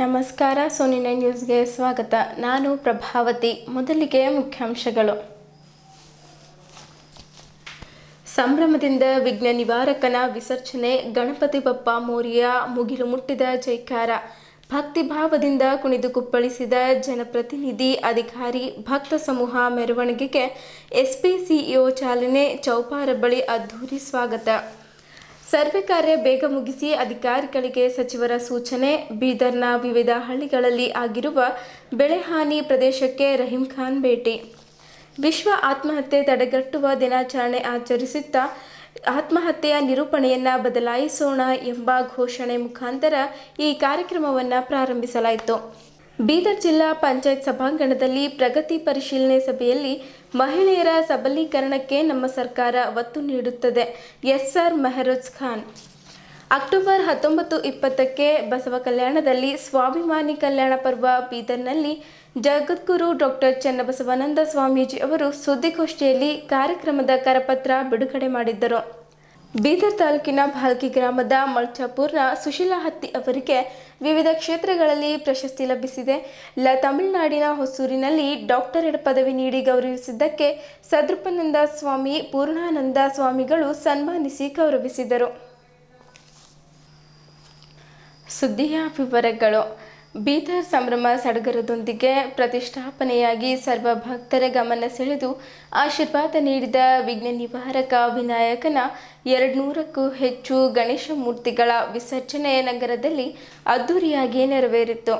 ನಮಸ್ಕಾರ. ಸೋನಿ9 ನ್ಯೂಸ್ಗೆ ಸ್ವಾಗತ. ನಾನು ಪ್ರಭಾವತಿ. ಮೊದಲಿಗೆ ಮುಖ್ಯಾಂಶಗಳು. ಸಂಭ್ರಮದಿಂದ ವಿಘ್ನ ನಿವಾರಕನ ವಿಸರ್ಜನೆ. ಗಣಪತಿ ಬಪ್ಪ ಮೋರಿಯ ಮುಗಿಲು ಮುಟ್ಟಿದ ಜೈಕಾರ. ಭಕ್ತಿಭಾವದಿಂದ ಕುಣಿದು ಕುಪ್ಪಳಿಸಿದ ಜನಪ್ರತಿನಿಧಿ, ಅಧಿಕಾರಿ, ಭಕ್ತ ಸಮೂಹ ಮೆರವಣಿಗೆಗೆ ಎಸ್ಪಿ ಸಿಇಒ ಚಾಲನೆ. ಚೌಪಾರ ಬಳಿ ಅದ್ಧೂರಿ ಸ್ವಾಗತ. ಸರ್ವೆ ಕಾರ್ಯ ಬೇಗ ಮುಗಿಸಿ ಅಧಿಕಾರಿಗಳಿಗೆ ಸಚಿವರ ಸೂಚನೆ. ಬೀದರ್ನ ವಿವಿಧ ಹಳ್ಳಿಗಳಲ್ಲಿ ಆಗಿರುವ ಬೆಳೆ ಹಾನಿ ಪ್ರದೇಶಕ್ಕೆ ರಹೀಂ ಖಾನ್ ಭೇಟಿ. ವಿಶ್ವ ಆತ್ಮಹತ್ಯೆ ತಡೆಗಟ್ಟುವ ದಿನಾಚರಣೆ ಆಚರಿಸುತ್ತಾ ಆತ್ಮಹತ್ಯೆಯ ನಿರೂಪಣೆಯನ್ನು ಬದಲಾಯಿಸೋಣ ಎಂಬ ಘೋಷಣೆ ಮುಖಾಂತರ ಈ ಕಾರ್ಯಕ್ರಮವನ್ನು ಪ್ರಾರಂಭಿಸಲಾಯಿತು. ಬೀದರ್ ಜಿಲ್ಲಾ ಪಂಚಾಯತ್ ಸಭಾಂಗಣದಲ್ಲಿ ಪ್ರಗತಿ ಪರಿಶೀಲನೆ ಸಭೆಯಲ್ಲಿ ಮಹಿಳೆಯರ ಸಬಲೀಕರಣಕ್ಕೆ ನಮ್ಮ ಸರ್ಕಾರ ಒತ್ತು ನೀಡುತ್ತದೆ. ಎಸ್ಆರ್ ಮೆಹರೋಜ್ ಖಾನ್. ಅಕ್ಟೋಬರ್ 19-20ಕ್ಕೆ ಬಸವ ಕಲ್ಯಾಣದಲ್ಲಿ ಸ್ವಾಭಿಮಾನಿ ಕಲ್ಯಾಣ ಪರ್ವ. ಬೀದರ್ನಲ್ಲಿ ಜಗದ್ಗುರು ಡಾಕ್ಟರ್ ಚನ್ನಬಸವಾನಂದ ಸ್ವಾಮೀಜಿ ಅವರು ಸುದ್ದಿಗೋಷ್ಠಿಯಲ್ಲಿ ಕಾರ್ಯಕ್ರಮದ ಕರಪತ್ರ ಬಿಡುಗಡೆ ಮಾಡಿದ್ದರು. ಬೀದರ್ ತಾಲೂಕಿನ ಭಾಲ್ಕಿ ಗ್ರಾಮದ ಮಲ್ಚಾಪುರ್ನ ಸುಶೀಲಾ ಹತ್ತಿ ಅವರಿಗೆ ವಿವಿಧ ಕ್ಷೇತ್ರಗಳಲ್ಲಿ ಪ್ರಶಸ್ತಿ ಲಭಿಸಿದೆ. ತಮಿಳುನಾಡಿನ ಹೊಸೂರಿನಲ್ಲಿ ಡಾಕ್ಟರೇಟ್ ಪದವಿ ನೀಡಿ ಗೌರವಿಸಿದ್ದಕ್ಕೆ ಸದ್ರೂಪಾನಂದ ಸ್ವಾಮಿ, ಪೂರ್ಣಾನಂದ ಸ್ವಾಮಿಗಳು ಸನ್ಮಾನಿಸಿ ಗೌರವಿಸಿದರು. ಸುದ್ದಿಯ ವಿವರಗಳು. ಬೀದರ್ ಸಂಭ್ರಮ ಸಡಗರದೊಂದಿಗೆ ಪ್ರತಿಷ್ಠಾಪನೆಯಾಗಿ ಸರ್ವ ಭಕ್ತರ ಗಮನ ಸೆಳೆದು ಆಶೀರ್ವಾದ ನೀಡಿದ ವಿಘ್ನ ನಿವಾರಕ ವಿನಾಯಕನ 200ಕ್ಕೂ ಹೆಚ್ಚು ಗಣೇಶ ಮೂರ್ತಿಗಳ ವಿಸರ್ಜನೆ ನಗರದಲ್ಲಿ ಅದ್ದೂರಿಯಾಗಿ ನೆರವೇರಿತು.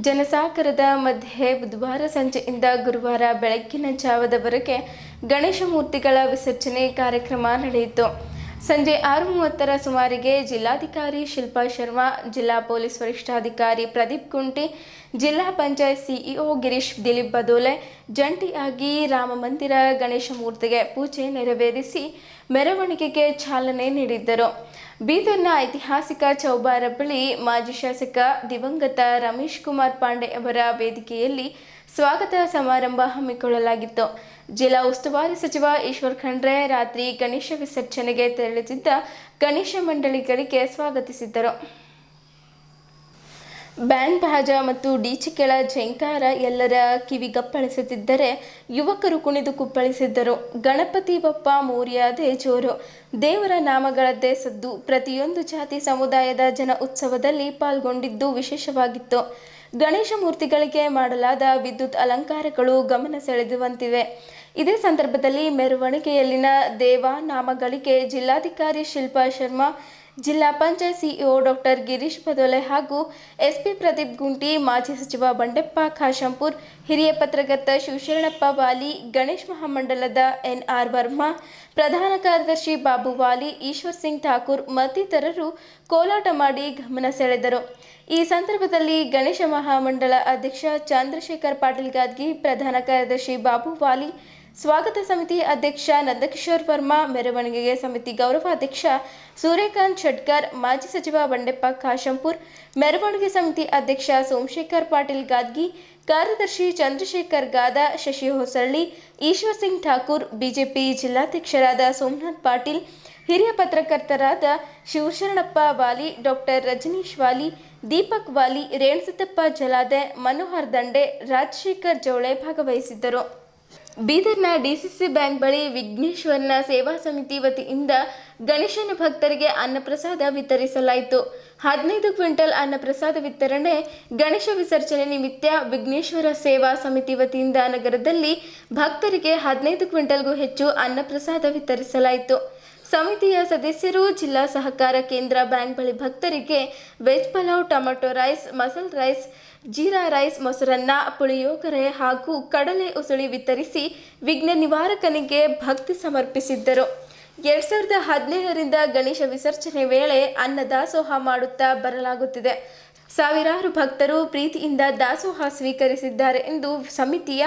ಜನಸಾಗರದ ಮಧ್ಯೆ ಬುಧವಾರ ಸಂಜೆಯಿಂದ ಗುರುವಾರ ಬೆಳಗ್ಗಿನ ಜಾವದವರೆಗೆ ಗಣೇಶ ಮೂರ್ತಿಗಳ ವಿಸರ್ಜನೆ ಕಾರ್ಯಕ್ರಮ ನಡೆಯಿತು. ಸಂಜೆ 6:30ರ ಸುಮಾರಿಗೆ ಜಿಲ್ಲಾಧಿಕಾರಿ ಶಿಲ್ಪಾ ಶರ್ಮಾ, ಜಿಲ್ಲಾ ಪೊಲೀಸ್ ವರಿಷ್ಠಾಧಿಕಾರಿ ಪ್ರದೀಪ್ ಕುಂಟಿ, ಜಿಲ್ಲಾ ಪಂಚಾಯತ್ ಸಿಇಒ ಗಿರೀಶ್ ದಿಲೀಪ್ ಬದೋಲೆ ಜಂಟಿಯಾಗಿ ರಾಮಮಂದಿರ ಗಣೇಶ ಮೂರ್ತಿಗೆ ಪೂಜೆ ನೆರವೇರಿಸಿ ಮೆರವಣಿಗೆಗೆ ಚಾಲನೆ ನೀಡಿದ್ದರು. ಬೀದರ್ನ ಐತಿಹಾಸಿಕ ಚೌಬಾರ ಬಳಿ ಮಾಜಿ ಶಾಸಕ ದಿವಂಗತ ರಮೇಶ್ ಕುಮಾರ್ ಪಾಂಡೆ ಅವರ ವೇದಿಕೆಯಲ್ಲಿ ಸ್ವಾಗತ ಸಮಾರಂಭ ಹಮ್ಮಿಕೊಳ್ಳಲಾಗಿತ್ತು. ಜಿಲ್ಲಾ ಉಸ್ತುವಾರಿ ಸಚಿವ ಈಶ್ವರ್ ಖಂಡ್ರೆ ರಾತ್ರಿ ಗಣೇಶ ವಿಸರ್ಜನೆಗೆ ತೆರಳುತ್ತಿದ್ದ ಗಣೇಶ ಮಂಡಳಿಗಳಿಗೆ ಸ್ವಾಗತಿಸಿದ್ದರು. ಬ್ಯಾಂಡ್ ಬಾಜಾ ಮತ್ತು ಡಿಜೆಗಳ ಝೇಂಕಾರ ಎಲ್ಲರ ಕಿವಿಗಪ್ಪಳಿಸುತ್ತಿದ್ದರೆ ಯುವಕರು ಕುಣಿದು ಕುಪ್ಪಳಿಸಿದ್ದರು. ಗಣಪತಿ ಬಪ್ಪ ಮೋರಿಯಾದೇ ಜೋರು, ದೇವರ ನಾಮಗಳದ್ದೇ ಸದ್ದು. ಪ್ರತಿಯೊಂದು ಜಾತಿ ಸಮುದಾಯದ ಜನ ಉತ್ಸವದಲ್ಲಿ ಪಾಲ್ಗೊಂಡಿದ್ದು ವಿಶೇಷವಾಗಿತ್ತು. ಗಣೇಶ ಮೂರ್ತಿಗಳಿಗೆ ಮಾಡಲಾದ ವಿದ್ಯುತ್ ಅಲಂಕಾರಗಳು ಗಮನ ಸೆಳೆಯುವಂತಿವೆ. ಇದೇ ಸಂದರ್ಭದಲ್ಲಿ ಮೆರವಣಿಗೆಯಲ್ಲಿನ ದೇವನಾಮಗಳಿಗೆ ಜಿಲ್ಲಾಧಿಕಾರಿ ಶಿಲ್ಪಾ ಶರ್ಮಾ, ಜಿಲ್ಲಾ ಪಂಚಾಯತ್ ಸಿಇಒ ಡಾಕ್ಟರ್ ಗಿರೀಶ್ ಬದೋಲೆ ಹಾಗೂ ಎಸ್ಪಿ ಪ್ರದೀಪ್ ಗುಂಟಿ, ಮಾಜಿ ಸಚಿವ ಬಂಡೆಪ್ಪ ಖಾಶಂಪುರ್, ಹಿರಿಯ ಪತ್ರಕರ್ತ ಶಿವಶರಣಪ್ಪ ವಾಲಿ, ಗಣೇಶ್ ಮಹಾಮಂಡಲದ ಎನ್ಆರ್ ವರ್ಮಾ, ಪ್ರಧಾನ ಕಾರ್ಯದರ್ಶಿ ಬಾಬು ವಾಲಿ, ಈಶ್ವರ್ ಸಿಂಗ್ ಠಾಕೂರ್ ಮತ್ತಿತರರು ಕೋಲಾಟ ಮಾಡಿ ಗಮನ ಸೆಳೆದರು. ಈ ಸಂದರ್ಭದಲ್ಲಿ ಗಣೇಶ ಮಹಾಮಂಡಲ ಅಧ್ಯಕ್ಷ ಚಂದ್ರಶೇಖರ್ ಪಾಟೀಲ್ ಗಾದ್ಗಿ, ಪ್ರಧಾನ ಕಾರ್ಯದರ್ಶಿ ಬಾಬು ವಾಲಿ, ಸ್ವಾಗತ ಸಮಿತಿ ಅಧ್ಯಕ್ಷ ನಂದಕಿಶೋರ್ ವರ್ಮಾ, ಮೆರವಣಿಗೆಗೆ ಸಮಿತಿ ಗೌರವಾಧ್ಯಕ್ಷ ಸೂರ್ಯಕಾಂತ್ ಶೆಟ್ಕರ್, ಮಾಜಿ ಸಚಿವ ಬಂಡೆಪ್ಪ ಖಾಶಂಪುರ್, ಮೆರವಣಿಗೆ ಸಮಿತಿ ಅಧ್ಯಕ್ಷ ಸೋಮಶೇಖರ್ ಪಾಟೀಲ್ ಗಾದ್ಗಿ, ಕಾರ್ಯದರ್ಶಿ ಚಂದ್ರಶೇಖರ್ ಗಾದ, ಶಶಿ ಹೊಸಳ್ಳಿ, ಈಶ್ವರ್ ಸಿಂಗ್ ಠಾಕೂರ್, ಬಿಜೆಪಿ ಜಿಲ್ಲಾಧ್ಯಕ್ಷರಾದ ಸೋಮನಾಥ್ ಪಾಟೀಲ್, ಹಿರಿಯ ಪತ್ರಕರ್ತರಾದ ಶಿವಶರಣಪ್ಪ ವಾಲಿ, ಡಾಕ್ಟರ್ ರಜನೀಶ್ ವಾಲಿ, ದೀಪಕ್ ವಾಲಿ, ರೇಣುಸಿದ್ದಪ್ಪ ಜಲಾದೆ, ಮನೋಹರ್ ದಂಡೆ, ರಾಜಶೇಖರ್ ಜವಳೆ ಭಾಗವಹಿಸಿದ್ದರು. ಬೀದರ್ನ ಡಿಸಿಸಿ ಬ್ಯಾಂಕ್ ಬಳಿ ವಿಘ್ನೇಶ್ವರನ ಸೇವಾ ಸಮಿತಿ ವತಿಯಿಂದ ಗಣೇಶನ ಭಕ್ತರಿಗೆ ಅನ್ನಪ್ರಸಾದ ವಿತರಿಸಲಾಯಿತು. 15 ಕ್ವಿಂಟಲ್ ಅನ್ನಪ್ರಸಾದ ವಿತರಣೆ. ಗಣೇಶ ವಿಸರ್ಜನೆ ನಿಮಿತ್ತ ವಿಘ್ನೇಶ್ವರ ಸೇವಾ ಸಮಿತಿ ವತಿಯಿಂದ ನಗರದಲ್ಲಿ ಭಕ್ತರಿಗೆ 15 ಕ್ವಿಂಟಲ್ಗೂ ಹೆಚ್ಚು ಅನ್ನಪ್ರಸಾದ ವಿತರಿಸಲಾಯಿತು. ಸಮಿತಿಯ ಸದಸ್ಯರು ಜಿಲ್ಲಾ ಸಹಕಾರ ಕೇಂದ್ರ ಬ್ಯಾಂಕ್ ಬಳಿ ಭಕ್ತರಿಗೆ veg pulao, tomato rice, masala rice, jeera rice, ಮೊಸರನ್ನ, ಪುಳಿಯೋಗರೆ ಹಾಗೂ ಕಡಲೆ ಉಸುಳಿ ವಿತರಿಸಿ ವಿಘ್ನ ನಿವಾರಕನಿಗೆ ಭಕ್ತಿ ಸಮರ್ಪಿಸಿದ್ದರು. 2017ರಿಂದ ಗಣೇಶ ವಿಸರ್ಜನೆ ವೇಳೆ ಅನ್ನದಾಸೋಹ ಮಾಡುತ್ತಾ ಬರಲಾಗುತ್ತಿದೆ. ಸಾವಿರಾರು ಭಕ್ತರು ಪ್ರೀತಿಯಿಂದ ದಾಸೋಹ ಸ್ವೀಕರಿಸಿದ್ದಾರೆ ಎಂದು ಸಮಿತಿಯ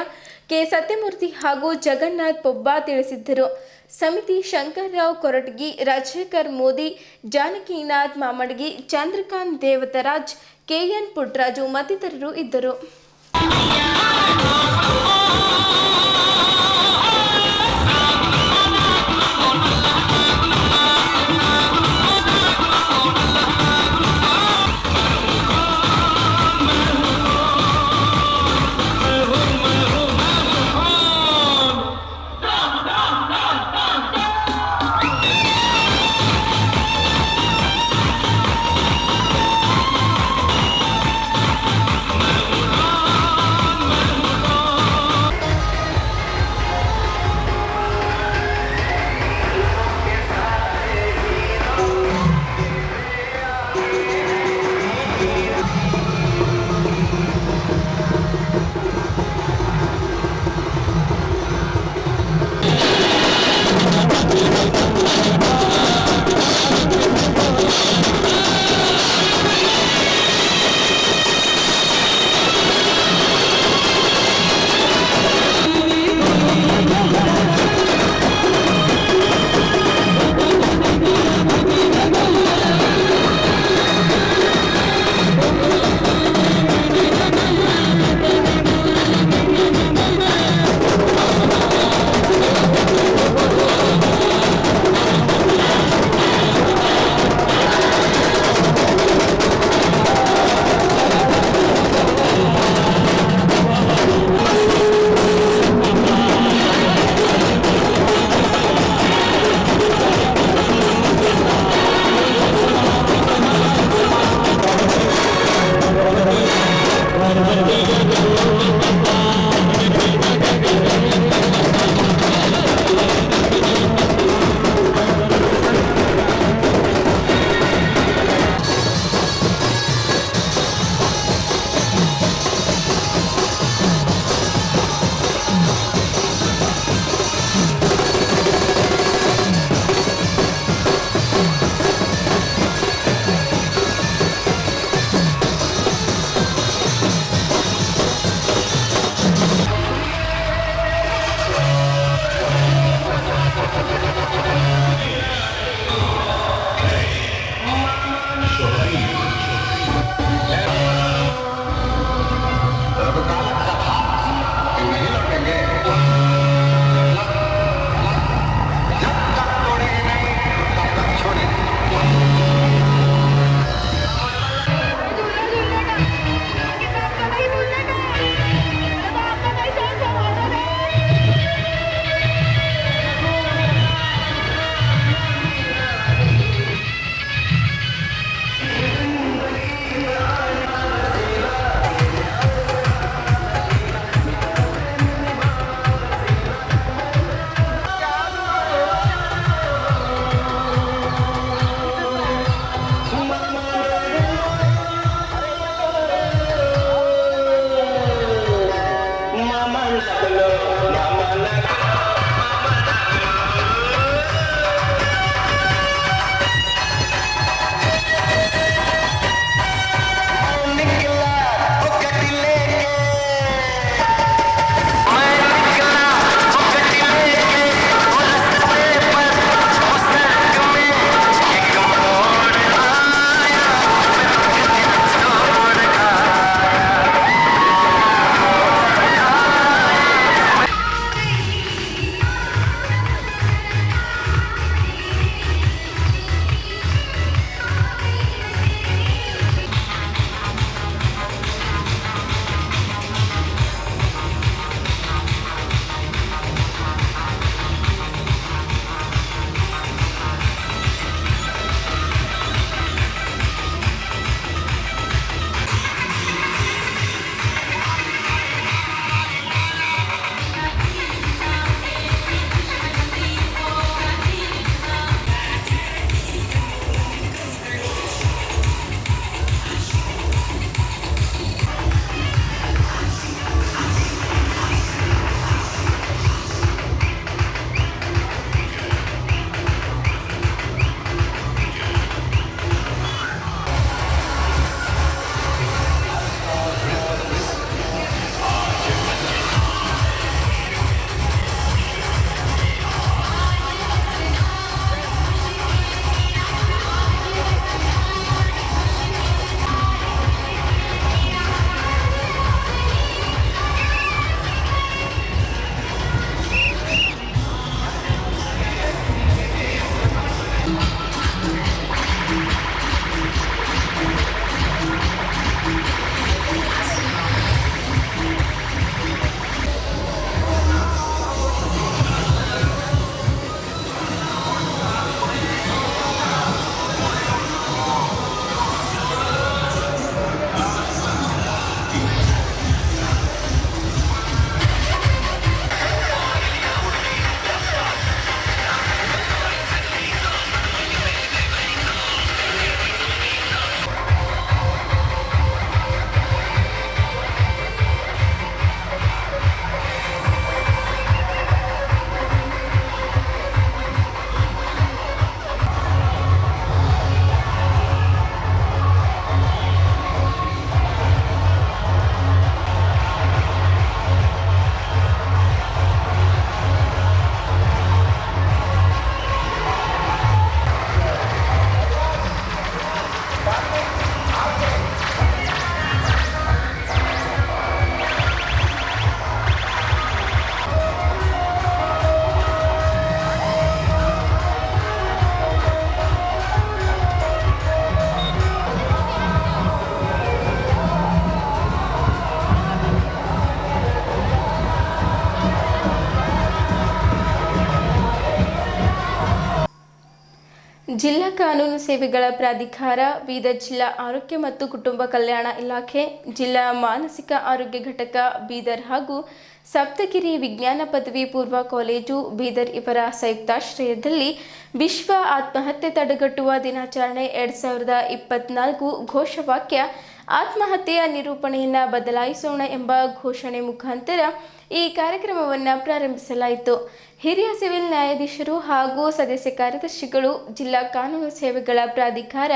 ಕೆ ಸತ್ಯಮೂರ್ತಿ ಹಾಗೂ ಜಗನ್ನಾಥ್ ಪೊಬ್ಬ ತಿಳಿಸಿದ್ದರು. ಸಮಿತಿ ಶಂಕರ್ರಾವ್ ಕೊರಟಗಿ, ರಾಜಶೇಖರ್ ಮೋದಿ, ಜಾನಕಿನಾಥ್ ಮಾಮಡ್ಗಿ, ಚಂದ್ರಕಾಂತ್ ದೇವತರಾಜ್, ಕೆಎನ್ ಪುಟ್ಟರಾಜು ಮತ್ತಿತರರು ಇದ್ದರು. ಜಿಲ್ಲಾ ಕಾನೂನು ಸೇವೆಗಳ ಪ್ರಾಧಿಕಾರ, ಬೀದರ್ ಜಿಲ್ಲಾ ಆರೋಗ್ಯ ಮತ್ತು ಕುಟುಂಬ ಕಲ್ಯಾಣ ಇಲಾಖೆ, ಜಿಲ್ಲಾ ಮಾನಸಿಕ ಆರೋಗ್ಯ ಘಟಕ ಬೀದರ್ ಹಾಗೂ ಸಪ್ತಗಿರಿ ವಿಜ್ಞಾನ ಪದವಿ ಪೂರ್ವ ಕಾಲೇಜು ಬೀದರ್ ಇವರ ಸಂಯುಕ್ತಾಶ್ರಯದಲ್ಲಿ ವಿಶ್ವ ಆತ್ಮಹತ್ಯೆ ತಡೆಗಟ್ಟುವ ದಿನಾಚರಣೆ 2024 ಘೋಷವಾಕ್ಯ ಆತ್ಮಹತ್ಯೆಯ ನಿರೂಪಣೆಯನ್ನು ಬದಲಾಯಿಸೋಣ ಎಂಬ ಘೋಷಣೆ ಮುಖಾಂತರ ಈ ಕಾರ್ಯಕ್ರಮವನ್ನು ಪ್ರಾರಂಭಿಸಲಾಯಿತು. ಹಿರಿಯ ಸಿವಿಲ್ ನ್ಯಾಯಾಧೀಶರು ಹಾಗೂ ಸದಸ್ಯ ಕಾರ್ಯದರ್ಶಿಗಳು, ಜಿಲ್ಲಾ ಕಾನೂನು ಸೇವೆಗಳ ಪ್ರಾಧಿಕಾರ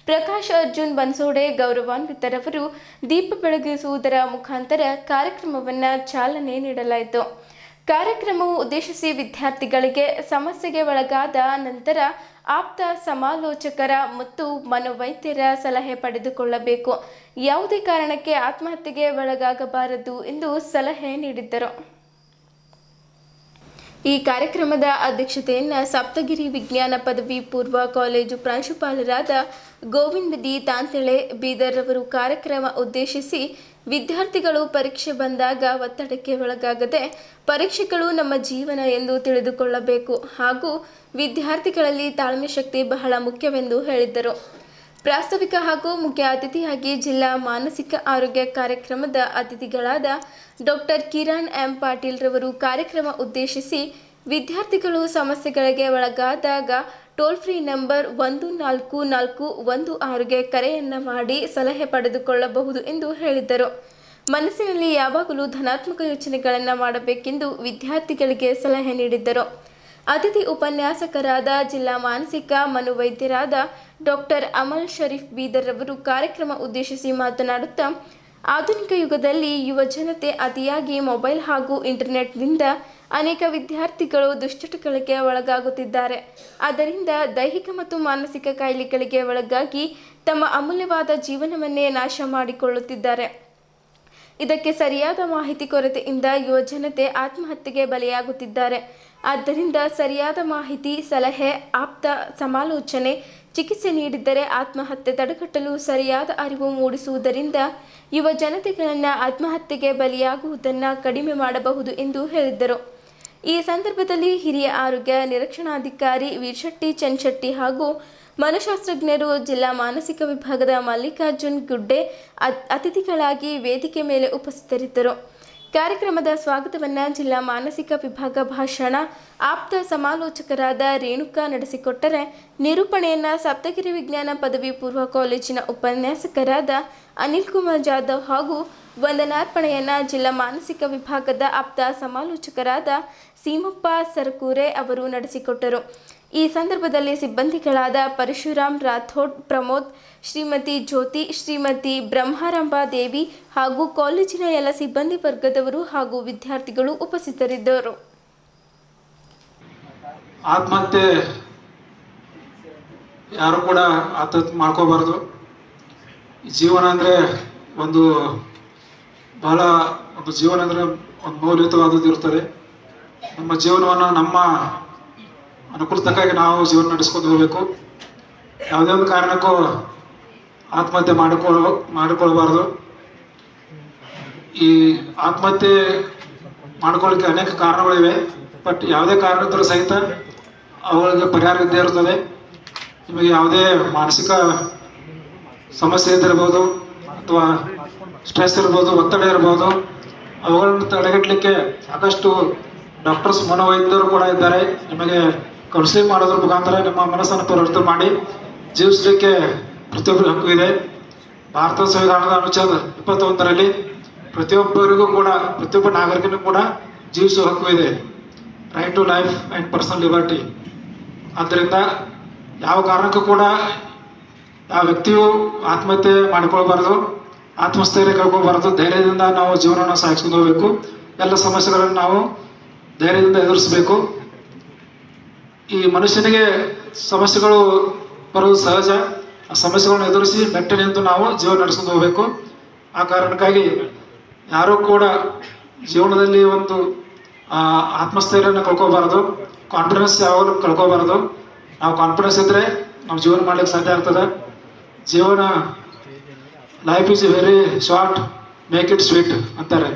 ಪ್ರಕಾಶ್ ಅರ್ಜುನ್ ಬನ್ಸೋಡೆ ಗೌರವಾನ್ವಿತರವರು ದೀಪ ಬೆಳಗಿಸುವುದರ ಮುಖಾಂತರ ಕಾರ್ಯಕ್ರಮವನ್ನು ಚಾಲನೆ ನೀಡಲಾಯಿತು. ಕಾರ್ಯಕ್ರಮವು ಉದ್ದೇಶಿಸಿ ವಿದ್ಯಾರ್ಥಿಗಳಿಗೆ ಸಮಸ್ಯೆಗೆ ಒಳಗಾದ ನಂತರ ಆಪ್ತ ಸಮಾಲೋಚಕರ ಮತ್ತು ಮನೋವೈದ್ಯರ ಸಲಹೆ ಪಡೆದುಕೊಳ್ಳಬೇಕು, ಯಾವುದೇ ಕಾರಣಕ್ಕೆ ಆತ್ಮಹತ್ಯೆಗೆ ಒಳಗಾಗಬಾರದು ಎಂದು ಸಲಹೆ ನೀಡಿದ್ದರು. ಈ ಕಾರ್ಯಕ್ರಮದ ಅಧ್ಯಕ್ಷತೆಯನ್ನು ಸಪ್ತಗಿರಿ ವಿಜ್ಞಾನ ಪದವಿ ಪೂರ್ವ ಕಾಲೇಜು ಪ್ರಾಂಶುಪಾಲರಾದ ಗೋವಿಂದ್ ಡಿ ತಾಂತೆಳೆ ಬೀದರ್ ಅವರು ಕಾರ್ಯಕ್ರಮ ಉದ್ದೇಶಿಸಿ ವಿದ್ಯಾರ್ಥಿಗಳು ಪರೀಕ್ಷೆ ಬಂದಾಗ ಒತ್ತಡಕ್ಕೆ ಒಳಗಾಗದೆ ಪರೀಕ್ಷೆಗಳು ನಮ್ಮ ಜೀವನ ಎಂದು ತಿಳಿದುಕೊಳ್ಳಬೇಕು ಹಾಗೂ ವಿದ್ಯಾರ್ಥಿಗಳಲ್ಲಿ ತಾಳ್ಮೆ ಶಕ್ತಿ ಬಹಳ ಮುಖ್ಯವೆಂದು ಹೇಳಿದ್ದರು. ಪ್ರಾಸ್ತಾವಿಕ ಹಾಗೂ ಮುಖ್ಯ ಅತಿಥಿಯಾಗಿ ಜಿಲ್ಲಾ ಮಾನಸಿಕ ಆರೋಗ್ಯ ಕಾರ್ಯಕ್ರಮದ ಅತಿಥಿಗಳಾದ ಡಾಕ್ಟರ್ ಕಿರಣ್ ಎಂ ಪಾಟೀಲ್ ರವರು ಕಾರ್ಯಕ್ರಮ ಉದ್ದೇಶಿಸಿ ವಿದ್ಯಾರ್ಥಿಗಳು ಸಮಸ್ಯೆಗಳಿಗೆ ಒಳಗಾದಾಗ ಟೋಲ್ ಫ್ರೀ ನಂಬರ್ 1441 ಕರೆಯನ್ನು ಮಾಡಿ ಸಲಹೆ ಪಡೆದುಕೊಳ್ಳಬಹುದು ಎಂದು ಹೇಳಿದ್ದರು. ಮನಸ್ಸಿನಲ್ಲಿ ಯಾವಾಗಲೂ ಧನಾತ್ಮಕ ಯೋಚನೆಗಳನ್ನು ಮಾಡಬೇಕೆಂದು ವಿದ್ಯಾರ್ಥಿಗಳಿಗೆ ಸಲಹೆ ನೀಡಿದ್ದರು. ಅತಿಥಿ ಉಪನ್ಯಾಸಕರಾದ ಜಿಲ್ಲಾ ಮಾನಸಿಕ ಮನೋವೈದ್ಯರಾದ ಡಾಕ್ಟರ್ ಅಮಲ್ ಶರೀಫ್ ಬೀದರ್ ಅವರು ಕಾರ್ಯಕ್ರಮ ಉದ್ದೇಶಿಸಿ ಮಾತನಾಡುತ್ತಾ, ಆಧುನಿಕ ಯುಗದಲ್ಲಿ ಯುವ ಜನತೆ ಅತಿಯಾಗಿ ಮೊಬೈಲ್ ಹಾಗೂ ಇಂಟರ್ನೆಟ್ನಿಂದ ಅನೇಕ ವಿದ್ಯಾರ್ಥಿಗಳು ದುಶ್ಚಟಗಳಿಗೆ ಒಳಗಾಗುತ್ತಿದ್ದಾರೆ. ಆದ್ದರಿಂದ ದೈಹಿಕ ಮತ್ತು ಮಾನಸಿಕ ಕಾಯಿಲೆಗಳಿಗೆ ಒಳಗಾಗಿ ತಮ್ಮ ಅಮೂಲ್ಯವಾದ ಜೀವನವನ್ನೇ ನಾಶ ಮಾಡಿಕೊಳ್ಳುತ್ತಿದ್ದಾರೆ. ಇದಕ್ಕೆ ಸರಿಯಾದ ಮಾಹಿತಿ ಕೊರತೆಯಿಂದ ಯುವ ಜನತೆ ಆತ್ಮಹತ್ಯೆಗೆ ಬಲಿಯಾಗುತ್ತಿದ್ದಾರೆ. ಆದ್ದರಿಂದ ಸರಿಯಾದ ಮಾಹಿತಿ, ಸಲಹೆ, ಆಪ್ತ ಸಮಾಲೋಚನೆ, ಚಿಕಿತ್ಸೆ ನೀಡಿದ್ದರೆ ಆತ್ಮಹತ್ಯೆ ತಡೆಗಟ್ಟಲು ಸರಿಯಾದ ಅರಿವು ಮೂಡಿಸುವುದರಿಂದ ಯುವ ಜನತೆಗಳನ್ನು ಆತ್ಮಹತ್ಯೆಗೆ ಬಲಿಯಾಗುವುದನ್ನು ಕಡಿಮೆ ಮಾಡಬಹುದು ಎಂದು ಹೇಳಿದ್ದರು. ಈ ಸಂದರ್ಭದಲ್ಲಿ ಹಿರಿಯ ಆರೋಗ್ಯ ನಿರೀಕ್ಷಣಾಧಿಕಾರಿ ವೀರಶೆಟ್ಟಿ ಚನ್ಶೆಟ್ಟಿ ಹಾಗೂ ಮನಃಶಾಸ್ತ್ರಜ್ಞರು, ಜಿಲ್ಲಾ ಮಾನಸಿಕ ವಿಭಾಗದ ಮಲ್ಲಿಕಾರ್ಜುನ್ ಗುಡ್ಡೆ ಅತಿಥಿಗಳಾಗಿ ವೇದಿಕೆ ಮೇಲೆ ಉಪಸ್ಥಿತರಿದ್ದರು. ಕಾರ್ಯಕ್ರಮದ ಸ್ವಾಗತವನ್ನು ಜಿಲ್ಲಾ ಮಾನಸಿಕ ವಿಭಾಗ ಭಾಷಣ ಆಪ್ತ ಸಮಾಲೋಚಕರಾದ ರೇಣುಕಾ ನಡೆಸಿಕೊಟ್ಟರೆ, ನಿರೂಪಣೆಯನ್ನು ಸಪ್ತಗಿರಿ ವಿಜ್ಞಾನ ಪದವಿ ಪೂರ್ವ ಕಾಲೇಜಿನ ಉಪನ್ಯಾಸಕರಾದ ಅನಿಲ್ ಕುಮಾರ್ ಜಾಧವ್ ಹಾಗೂ ವಂದನಾರ್ಪಣೆಯನ್ನು ಜಿಲ್ಲಾ ಮಾನಸಿಕ ವಿಭಾಗದ ಆಪ್ತ ಸಮಾಲೋಚಕರಾದ ಸೀಮಪ್ಪ ಸರಕೂರೆ ಅವರು ನಡೆಸಿಕೊಟ್ಟರು. ಈ ಸಂದರ್ಭದಲ್ಲಿ ಸಿಬ್ಬಂದಿಗಳಾದ ಪರಶುರಾಮ್ ರಾಥೋಡ್, ಪ್ರಮೋದ್, ಶ್ರೀಮತಿ ಜ್ಯೋತಿ, ಶ್ರೀಮತಿ ಬ್ರಹ್ಮಾರಂಭ ದೇವಿ ಹಾಗೂ ಕಾಲೇಜಿನ ಎಲ್ಲ ಸಿಬ್ಬಂದಿ ವರ್ಗದವರು ಹಾಗೂ ವಿದ್ಯಾರ್ಥಿಗಳು ಉಪಸ್ಥಿತರಿದ್ದರು. ಆತ್ಮಹತ್ಯೆ ಯಾರು ಕೂಡ ಆತ್ಮಹತ್ಯೆ ಮಾಡ್ಕೋಬಾರ್ದು. ಜೀವನ ಅಂದರೆ ಒಂದು ಜೀವನ ಅಂದರೆ ಒಂದು ಮೌಲ್ಯಯುತವಾದದ್ದು ಇರ್ತದೆ. ನಮ್ಮ ಜೀವನವನ್ನು ನಮ್ಮ ಅನುಕೂಲತಕ್ಕಾಗಿ ನಾವು ಜೀವನ ನಡೆಸ್ಕೊಂಡು ಹೋಗಬೇಕು. ಯಾವುದೇ ಒಂದು ಕಾರಣಕ್ಕೂ ಆತ್ಮಹತ್ಯೆ ಮಾಡಿಕೊಳ್ಬಾರ್ದು. ಈ ಆತ್ಮಹತ್ಯೆ ಮಾಡ್ಕೊಳ್ಳಿಕ್ಕೆ ಅನೇಕ ಕಾರಣಗಳಿವೆ. ಬಟ್ ಯಾವುದೇ ಕಾರಣಕ್ಕೂ ಸಹಿತ ಅವುಗಳಿಗೆ ಪರಿಹಾರ ಇದ್ದೇ ಇರ್ತದೆ. ನಿಮಗೆ ಯಾವುದೇ ಮಾನಸಿಕ ಸಮಸ್ಯೆ ಇದ್ದಿರ್ಬೋದು ಅಥವಾ ಸ್ಟ್ರೆಸ್ ಇರ್ಬೋದು, ಒತ್ತಡ ಇರ್ಬೋದು, ಅವುಗಳನ್ನು ತಡೆಗಟ್ಟಲಿಕ್ಕೆ ಸಾಕಷ್ಟು ಡಾಕ್ಟರ್ಸ್, ಮನೋವೈದ್ಯರು ಕೂಡ ಇದ್ದಾರೆ. ನಿಮಗೆ ಕೌನ್ಸಿಲಿಂಗ್ ಮಾಡೋದ್ರ ಮುಖಾಂತರ ನಿಮ್ಮ ಮನಸ್ಸನ್ನು ಪರಿವರ್ತನೆ ಮಾಡಿ ಜೀವಿಸಲಿಕ್ಕೆ ಪ್ರತಿಯೊಬ್ಬರಿಗೂ ಹಕ್ಕು ಇದೆ. ಭಾರತ ಸಂವಿಧಾನದ ಅನುಚ್ಛೇದ 21ರಲ್ಲಿ ಪ್ರತಿಯೊಬ್ಬರಿಗೂ ಕೂಡ, ಪ್ರತಿಯೊಬ್ಬ ನಾಗರಿಕನಿಗೂ ಕೂಡ ಜೀವಿಸುವ ಹಕ್ಕು ಇದೆ, right to life and personal liberty. ಆದ್ದರಿಂದ ಯಾವ ಕಾರಣಕ್ಕೂ ಕೂಡ ಯಾವ ವ್ಯಕ್ತಿಯು ಆತ್ಮಹತ್ಯೆ ಮಾಡಿಕೊಳ್ಬಾರ್ದು, ಆತ್ಮಸ್ಥೈರ್ಯ ಕಳ್ಕೊಬಾರ್ದು. ಧೈರ್ಯದಿಂದ ನಾವು ಜೀವನವನ್ನು ಸಾಗಿಸ್ಕೊಂಡು ಹೋಗಬೇಕು. ಎಲ್ಲ ಸಮಸ್ಯೆಗಳನ್ನು ನಾವು ಧೈರ್ಯದಿಂದ ಎದುರಿಸಬೇಕು. ಈ ಮನುಷ್ಯನಿಗೆ ಸಮಸ್ಯೆಗಳು ಬರೋದು ಸಹಜ. ಆ ಸಮಸ್ಯೆಗಳನ್ನು ಎದುರಿಸಿ ಮೆಟ್ಟನಿಂದ ನಾವು ಜೀವನ ನಡೆಸ್ಕೊಂಡು ಹೋಗಬೇಕು. ಆ ಕಾರಣಕ್ಕಾಗಿ ಯಾರೂ ಕೂಡ ಜೀವನದಲ್ಲಿ ಒಂದು ಆತ್ಮಸ್ಥೈರ್ಯನ ಕಳ್ಕೊಬಾರ್ದು, ಕಾನ್ಫಿಡೆನ್ಸ್ ಯಾವಾಗಲೂ ಕಳ್ಕೊಬಾರ್ದು. ನಾವು ಕಾನ್ಫಿಡೆನ್ಸ್ ಇದ್ದರೆ ನಾವು ಜೀವನ ಮಾಡ್ಲಿಕ್ಕೆ ಸಾಧ್ಯ ಆಗ್ತದೆ. ಜೀವನ life is very short, make it sweet ಅಂತಾರೆ.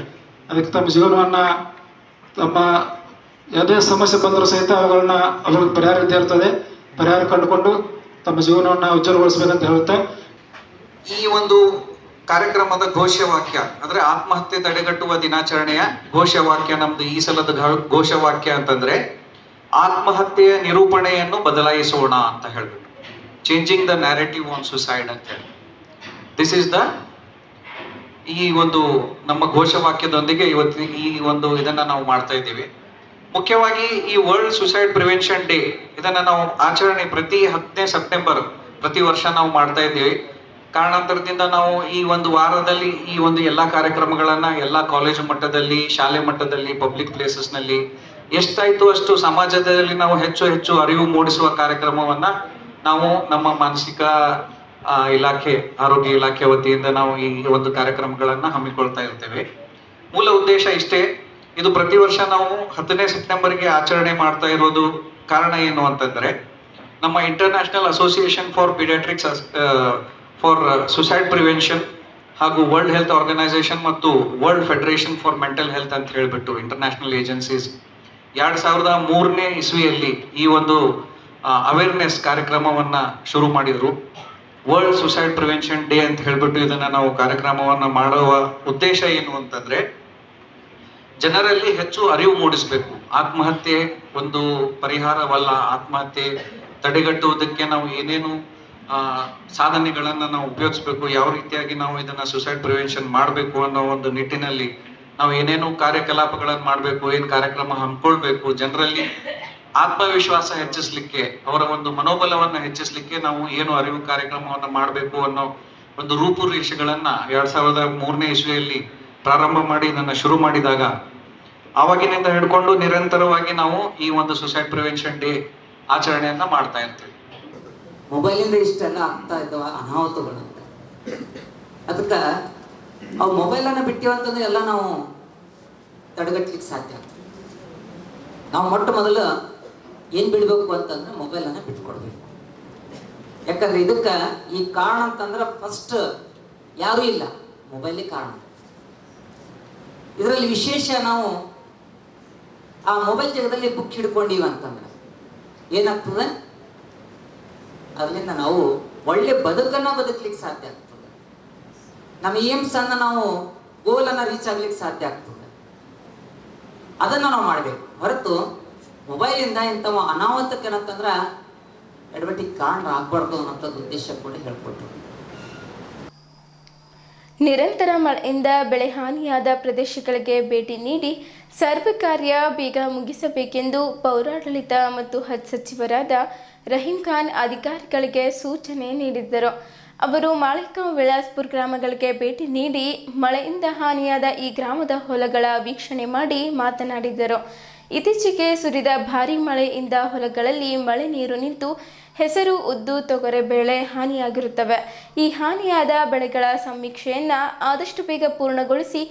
ಅದಕ್ಕೆ ತಮ್ಮ ಜೀವನವನ್ನು, ತಮ್ಮ ಯಾವುದೇ ಸಮಸ್ಯೆ ಬಂದರೂ ಸಹಿತ ಅವುಗಳಿಗೆ ಪರಿಹಾರ ಇದ್ದೇ ಇರ್ತದೆ. ಪರಿಹಾರ ಕಂಡುಕೊಂಡು ತಮ್ಮ ಜೀವನವನ್ನು ಉಜ್ವಲಗೊಳಿಸಬೇಕಂತ ಹೇಳುತ್ತೆ. ಈ ಒಂದು ಕಾರ್ಯಕ್ರಮದ ಘೋಷವಾಕ್ಯ ಅಂದ್ರೆ ಆತ್ಮಹತ್ಯೆ ತಡೆಗಟ್ಟುವ ದಿನಾಚರಣೆಯ ಘೋಷವಾಕ್ಯ ನಮ್ದು ಈ ಸಲದ ಘೋಷವಾಕ್ಯ ಅಂತಂದ್ರೆ ಆತ್ಮಹತ್ಯೆಯ ನಿರೂಪಣೆಯನ್ನು ಬದಲಾಯಿಸೋಣ ಅಂತ ಹೇಳ್ಬಿಟ್ಟು, changing the narrative on suicide ಅಂತ ಹೇಳಿ. ದಿಸ್ ಇಸ್ ದ ಈ ಒಂದು ನಮ್ಮ ಘೋಷವಾಕ್ಯದೊಂದಿಗೆ ಇವತ್ತು ಈ ಒಂದು ಇದನ್ನ ನಾವು ಮಾಡ್ತಾ ಇದ್ದೀವಿ. ಮುಖ್ಯವಾಗಿ ಈ ವರ್ಲ್ಡ್ ಸುಸೈಡ್ ಪ್ರಿವೆನ್ಷನ್ ಡೇ ಇದನ್ನ ನಾವು ಆಚರಣೆ ಪ್ರತಿ 10ನೇ ಸೆಪ್ಟೆಂಬರ್ ಪ್ರತಿ ವರ್ಷ ನಾವು ಮಾಡ್ತಾ ಇದ್ದೀವಿ. ಕಾರಣಾಂತರದಿಂದ ನಾವು ಈ ಒಂದು ವಾರದಲ್ಲಿ ಈ ಒಂದು ಎಲ್ಲ ಕಾರ್ಯಕ್ರಮಗಳನ್ನ ಎಲ್ಲ ಕಾಲೇಜು ಮಟ್ಟದಲ್ಲಿ, ಶಾಲೆ ಮಟ್ಟದಲ್ಲಿ, ಪಬ್ಲಿಕ್ ಪ್ಲೇಸಸ್ನಲ್ಲಿ ಎಷ್ಟಾಯ್ತು ಅಷ್ಟು ಸಮಾಜದಲ್ಲಿ ನಾವು ಹೆಚ್ಚು ಹೆಚ್ಚು ಅರಿವು ಮೂಡಿಸುವ ಕಾರ್ಯಕ್ರಮವನ್ನ ನಾವು ನಮ್ಮ ಮಾನಸಿಕ ಇಲಾಖೆ, ಆರೋಗ್ಯ ಇಲಾಖೆ ವತಿಯಿಂದ ನಾವು ಈ ಒಂದು ಕಾರ್ಯಕ್ರಮಗಳನ್ನ ಹಮ್ಮಿಕೊಳ್ತಾ ಇರ್ತೇವೆ. ಮೂಲ ಉದ್ದೇಶ ಇಷ್ಟೇ. ಇದು ಪ್ರತಿ ವರ್ಷ ನಾವು 10ನೇ ಸೆಪ್ಟೆಂಬರ್ಗೆ ಆಚರಣೆ ಮಾಡ್ತಾ ಇರೋದು ಕಾರಣ ಏನು ಅಂತಂದ್ರೆ, ನಮ್ಮ international association for paediatrics for suicide prevention ಹಾಗೂ ವರ್ಲ್ಡ್ ಹೆಲ್ತ್ ಆರ್ಗನೈಸೇಷನ್ ಮತ್ತು world federation for mental health ಅಂತ ಹೇಳ್ಬಿಟ್ಟು ಇಂಟರ್ನ್ಯಾಷನಲ್ ಏಜೆನ್ಸೀಸ್ 2003ನೇ ಇಸ್ವಿಯಲ್ಲಿ ಈ ಒಂದು ಅವೇರ್ನೆಸ್ ಕಾರ್ಯಕ್ರಮವನ್ನ ಶುರು ಮಾಡಿದ್ರು. ವರ್ಲ್ಡ್ ಸುಸೈಡ್ ಪ್ರಿವೆನ್ಷನ್ ಡೇ ಅಂತ ಹೇಳ್ಬಿಟ್ಟು ಇದನ್ನ ನಾವು ಕಾರ್ಯಕ್ರಮವನ್ನ ಮಾಡುವ ಉದ್ದೇಶ ಏನು ಅಂತಂದ್ರೆ, ಜನರಲ್ಲಿ ಹೆಚ್ಚು ಅರಿವು ಮೂಡಿಸಬೇಕು. ಆತ್ಮಹತ್ಯೆ ಒಂದು ಪರಿಹಾರವಲ್ಲ, ಆತ್ಮಹತ್ಯೆ ತಡೆಗಟ್ಟುವುದಕ್ಕೆ ನಾವು ಏನೇನು ಸಾಧನೆಗಳನ್ನು ನಾವು ಉಪಯೋಗಿಸ್ಬೇಕು, ಯಾವ ರೀತಿಯಾಗಿ ನಾವು ಇದನ್ನ ಸುಸೈಡ್ ಪ್ರಿವೆನ್ಷನ್ ಮಾಡಬೇಕು ಅನ್ನೋ ಒಂದು ನಿಟ್ಟಿನಲ್ಲಿ ನಾವು ಏನೇನು ಕಾರ್ಯಕಲಾಪಗಳನ್ನು ಮಾಡಬೇಕು, ಏನು ಕಾರ್ಯಕ್ರಮ ಹಮ್ಮಿಕೊಳ್ಬೇಕು, ಜನರಲ್ಲಿ ಆತ್ಮವಿಶ್ವಾಸ ಹೆಚ್ಚಿಸ್ಲಿಕ್ಕೆ, ಅವರ ಒಂದು ಮನೋಬಲವನ್ನು ಹೆಚ್ಚಿಸ್ಲಿಕ್ಕೆ ನಾವು ಏನು ಅರಿವು ಕಾರ್ಯಕ್ರಮವನ್ನು ಮಾಡಬೇಕು ಅನ್ನೋ ಒಂದು ರೂಪುರೇಷೆಗಳನ್ನ 2003ನೇ ಇಸ್ವಿಯಲ್ಲಿ ಪ್ರಾರಂಭ ಮಾಡಿ ನನ್ನ ಶುರು ಮಾಡಿದಾಗ ಆವಾಗಿನಿಂದ ಹಿಡ್ಕೊಂಡು ನಿರಂತರವಾಗಿ ನಾವು ಈ ಒಂದು ಸುಸೈಡ್ ಪ್ರಿವೆನ್ಷನ್ ಡೇ ಆಚರಣೆಯನ್ನ ಮಾಡ್ತಾ ಇರ್ತೀವಿ. ಮೊಬೈಲಿಂದ ಇಷ್ಟೆಲ್ಲ ಆಗ್ತಾ ಇದ್ದವ ಅನಾಹುತಗಳಂತ, ಅದಕ್ಕೆ ಅವು ಮೊಬೈಲನ್ನು ಬಿಟ್ಟಿವಂತಂದ್ರೆ ಎಲ್ಲ ನಾವು ತಡೆಗಟ್ಟಲಿಕ್ಕೆ ಸಾಧ್ಯ. ನಾವು ಮೊಟ್ಟ ಮೊದಲು ಏನು ಬಿಡಬೇಕು ಅಂತಂದ್ರೆ ಮೊಬೈಲನ್ನು ಬಿಟ್ಕೊಡ್ಬೇಕು. ಯಾಕಂದ್ರೆ ಇದಕ್ಕೆ ಈ ಕಾರಣ ಅಂತಂದ್ರೆ ಫಸ್ಟ್ ಯಾರೂ ಇಲ್ಲ, ಮೊಬೈಲೇ ಕಾರಣ. ಇದರಲ್ಲಿ ವಿಶೇಷ ನಾವು ಆ ಮೊಬೈಲ್ ಜಾಗದಲ್ಲಿ ಬುಕ್ ಹಿಡ್ಕೊಂಡಿವ ಅಂತಂದ್ರೆ ಏನಾಗ್ತದೆ, ಅದರಿಂದ ನಾವು ಒಳ್ಳೆ ಬದುಕನ್ನು ಬದುಕಲಿಕ್ಕೆ ಸಾಧ್ಯ ಆಗ್ತದೆ. ನಮ್ಮ ಏಮ್ಸ್ ಅನ್ನ ನಾವು ಗೋಲನ್ನು ರೀಚ್ ಆಗ್ಲಿಕ್ಕೆ ಸಾಧ್ಯ ಆಗ್ತದೆ. ಅದನ್ನು ನಾವು ಮಾಡಬೇಕು ಹೊರತು ಮೊಬೈಲಿಂದ ಇಂಥವು ಅನಾಹುತಕ್ಕೇನಂತಂದ್ರೆ ಎಡವಟ್ಟಿಗೆ ಕಾರಣ ಆಗ್ಬಾರ್ದು ಅನ್ನೋಂಥದ್ದು ಉದ್ದೇಶ ಕೂಡ ಹೇಳ್ಕೊಟ್ರು. ನಿರಂತರ ಮಳೆಯಿಂದ ಬೆಳೆ ಹಾನಿಯಾದ ಪ್ರದೇಶಗಳಿಗೆ ಭೇಟಿ ನೀಡಿ ಸರ್ವೆ ಕಾರ್ಯ ಬೇಗ ಮುಗಿಸಬೇಕೆಂದು ಪೌರಾಡಳಿತ ಮತ್ತು ಹಜ್ ಸಚಿವರಾದ ರಹೀಂ ಖಾನ್ ಅಧಿಕಾರಿಗಳಿಗೆ ಸೂಚನೆ ನೀಡಿದ್ದರು. ಅವರು ಮಾಳಿಗಾಂವ್ ವಿಳಾಸ್ಪುರ್ ಗ್ರಾಮಗಳಿಗೆ ಭೇಟಿ ನೀಡಿ ಮಳೆಯಿಂದ ಹಾನಿಯಾದ ಈ ಗ್ರಾಮದ ಹೊಲಗಳ ವೀಕ್ಷಣೆ ಮಾಡಿ ಮಾತನಾಡಿದರು. ಇತ್ತೀಚೆಗೆ ಸುರಿದ ಭಾರೀ ಮಳೆಯಿಂದ ಹೊಲಗಳಲ್ಲಿ ಮಳೆ ನೀರು ನಿಂತು ಹೆಸರು, ಉದ್ದು, ತೊಗರೆ ಬೆಳೆ ಹಾನಿಯಾಗಿರುತ್ತವೆ. ಈ ಹಾನಿಯಾದ ಬೆಳೆಗಳ ಸಮೀಕ್ಷೆಯನ್ನು ಆದಷ್ಟು ಬೇಗ ಪೂರ್ಣಗೊಳಿಸಿ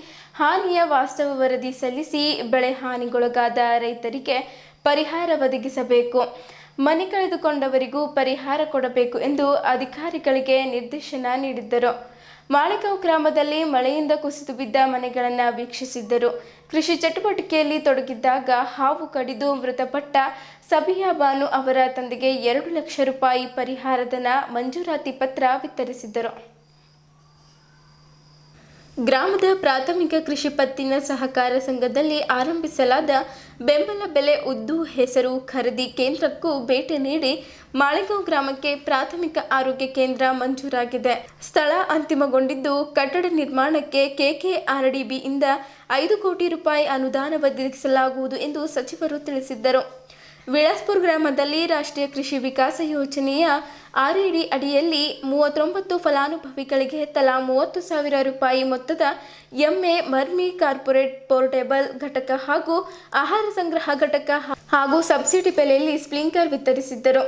ಹಾನಿಯ ವಾಸ್ತವ ವರದಿ ಸಲ್ಲಿಸಿ ಬೆಳೆ ಹಾನಿಗೊಳಗಾದ ರೈತರಿಗೆ ಪರಿಹಾರ ಒದಗಿಸಬೇಕು. ಮನೆ ಕಳೆದುಕೊಂಡವರಿಗೂ ಪರಿಹಾರ ಕೊಡಬೇಕು ಎಂದು ಅಧಿಕಾರಿಗಳಿಗೆ ನಿರ್ದೇಶನ ನೀಡಿದ್ದರು. ಮಾಳಿಗಾಂವ್ ಗ್ರಾಮದಲ್ಲಿ ಮಳೆಯಿಂದ ಕುಸಿದು ಬಿದ್ದ ಮನೆಗಳನ್ನು ವೀಕ್ಷಿಸಿದ್ದರು. ಕೃಷಿ ಚಟುವಟಿಕೆಯಲ್ಲಿ ತೊಡಗಿದ್ದಾಗ ಹಾವು ಕಡಿದು ಮೃತಪಟ್ಟ ಸಬಿಯಾ ಬಾನು ಅವರ ತಂದೆಗೆ 2 ಲಕ್ಷ ರೂಪಾಯಿ ಪರಿಹಾರಧನ ಮಂಜೂರಾತಿ ಪತ್ರ ವಿತರಿಸಿದ್ದರು. ಗ್ರಾಮದ ಪ್ರಾಥಮಿಕ ಕೃಷಿ ಪತ್ತಿನ ಸಹಕಾರ ಸಂಘದಲ್ಲಿ ಆರಂಭಿಸಲಾದ ಬೆಂಬಲ ಬೆಲೆ ಉದ್ದು, ಹೆಸರು ಖರೀದಿ ಕೇಂದ್ರಕ್ಕೂ ಭೇಟಿ ನೀಡಿ ಮಾಳಿಗಾಂವ್ ಗ್ರಾಮಕ್ಕೆ ಪ್ರಾಥಮಿಕ ಆರೋಗ್ಯ ಕೇಂದ್ರ ಮಂಜೂರಾಗಿದೆ. ಸ್ಥಳ ಅಂತಿಮಗೊಂಡಿದ್ದು, ಕಟ್ಟಡ ನಿರ್ಮಾಣಕ್ಕೆ KKRDB ಇಂದ 5 ಕೋಟಿ ರೂಪಾಯಿ ಅನುದಾನ ಒದಗಿಸಲಾಗುವುದು ಎಂದು ಸಚಿವರು ತಿಳಿಸಿದ್ದರು. ವಿಳಾಸ್ಪುರ್ ಗ್ರಾಮದಲ್ಲಿ ರಾಷ್ಟ್ರೀಯ ಕೃಷಿ ವಿಕಾಸ ಯೋಜನೆಯ RED ಅಡಿಯಲ್ಲಿ 39 ಫಲಾನುಭವಿಗಳಿಗೆ ತಲಾ 30,000 ರೂಪಾಯಿ ಮೊತ್ತದ ಎಮ್ಮೆ ಮರ್ಮಿ ಕಾರ್ಪೊರೇಟ್ ಪೋರ್ಟೇಬಲ್ ಘಟಕ ಹಾಗೂ ಆಹಾರ ಸಂಗ್ರಹ ಘಟಕ ಹಾಗೂ ಸಬ್ಸಿಡಿ ಬೆಲೆಯಲ್ಲಿ ಸ್ಪ್ರಿಂಕ್ಲರ್ ವಿತರಿಸಿದ್ದರು.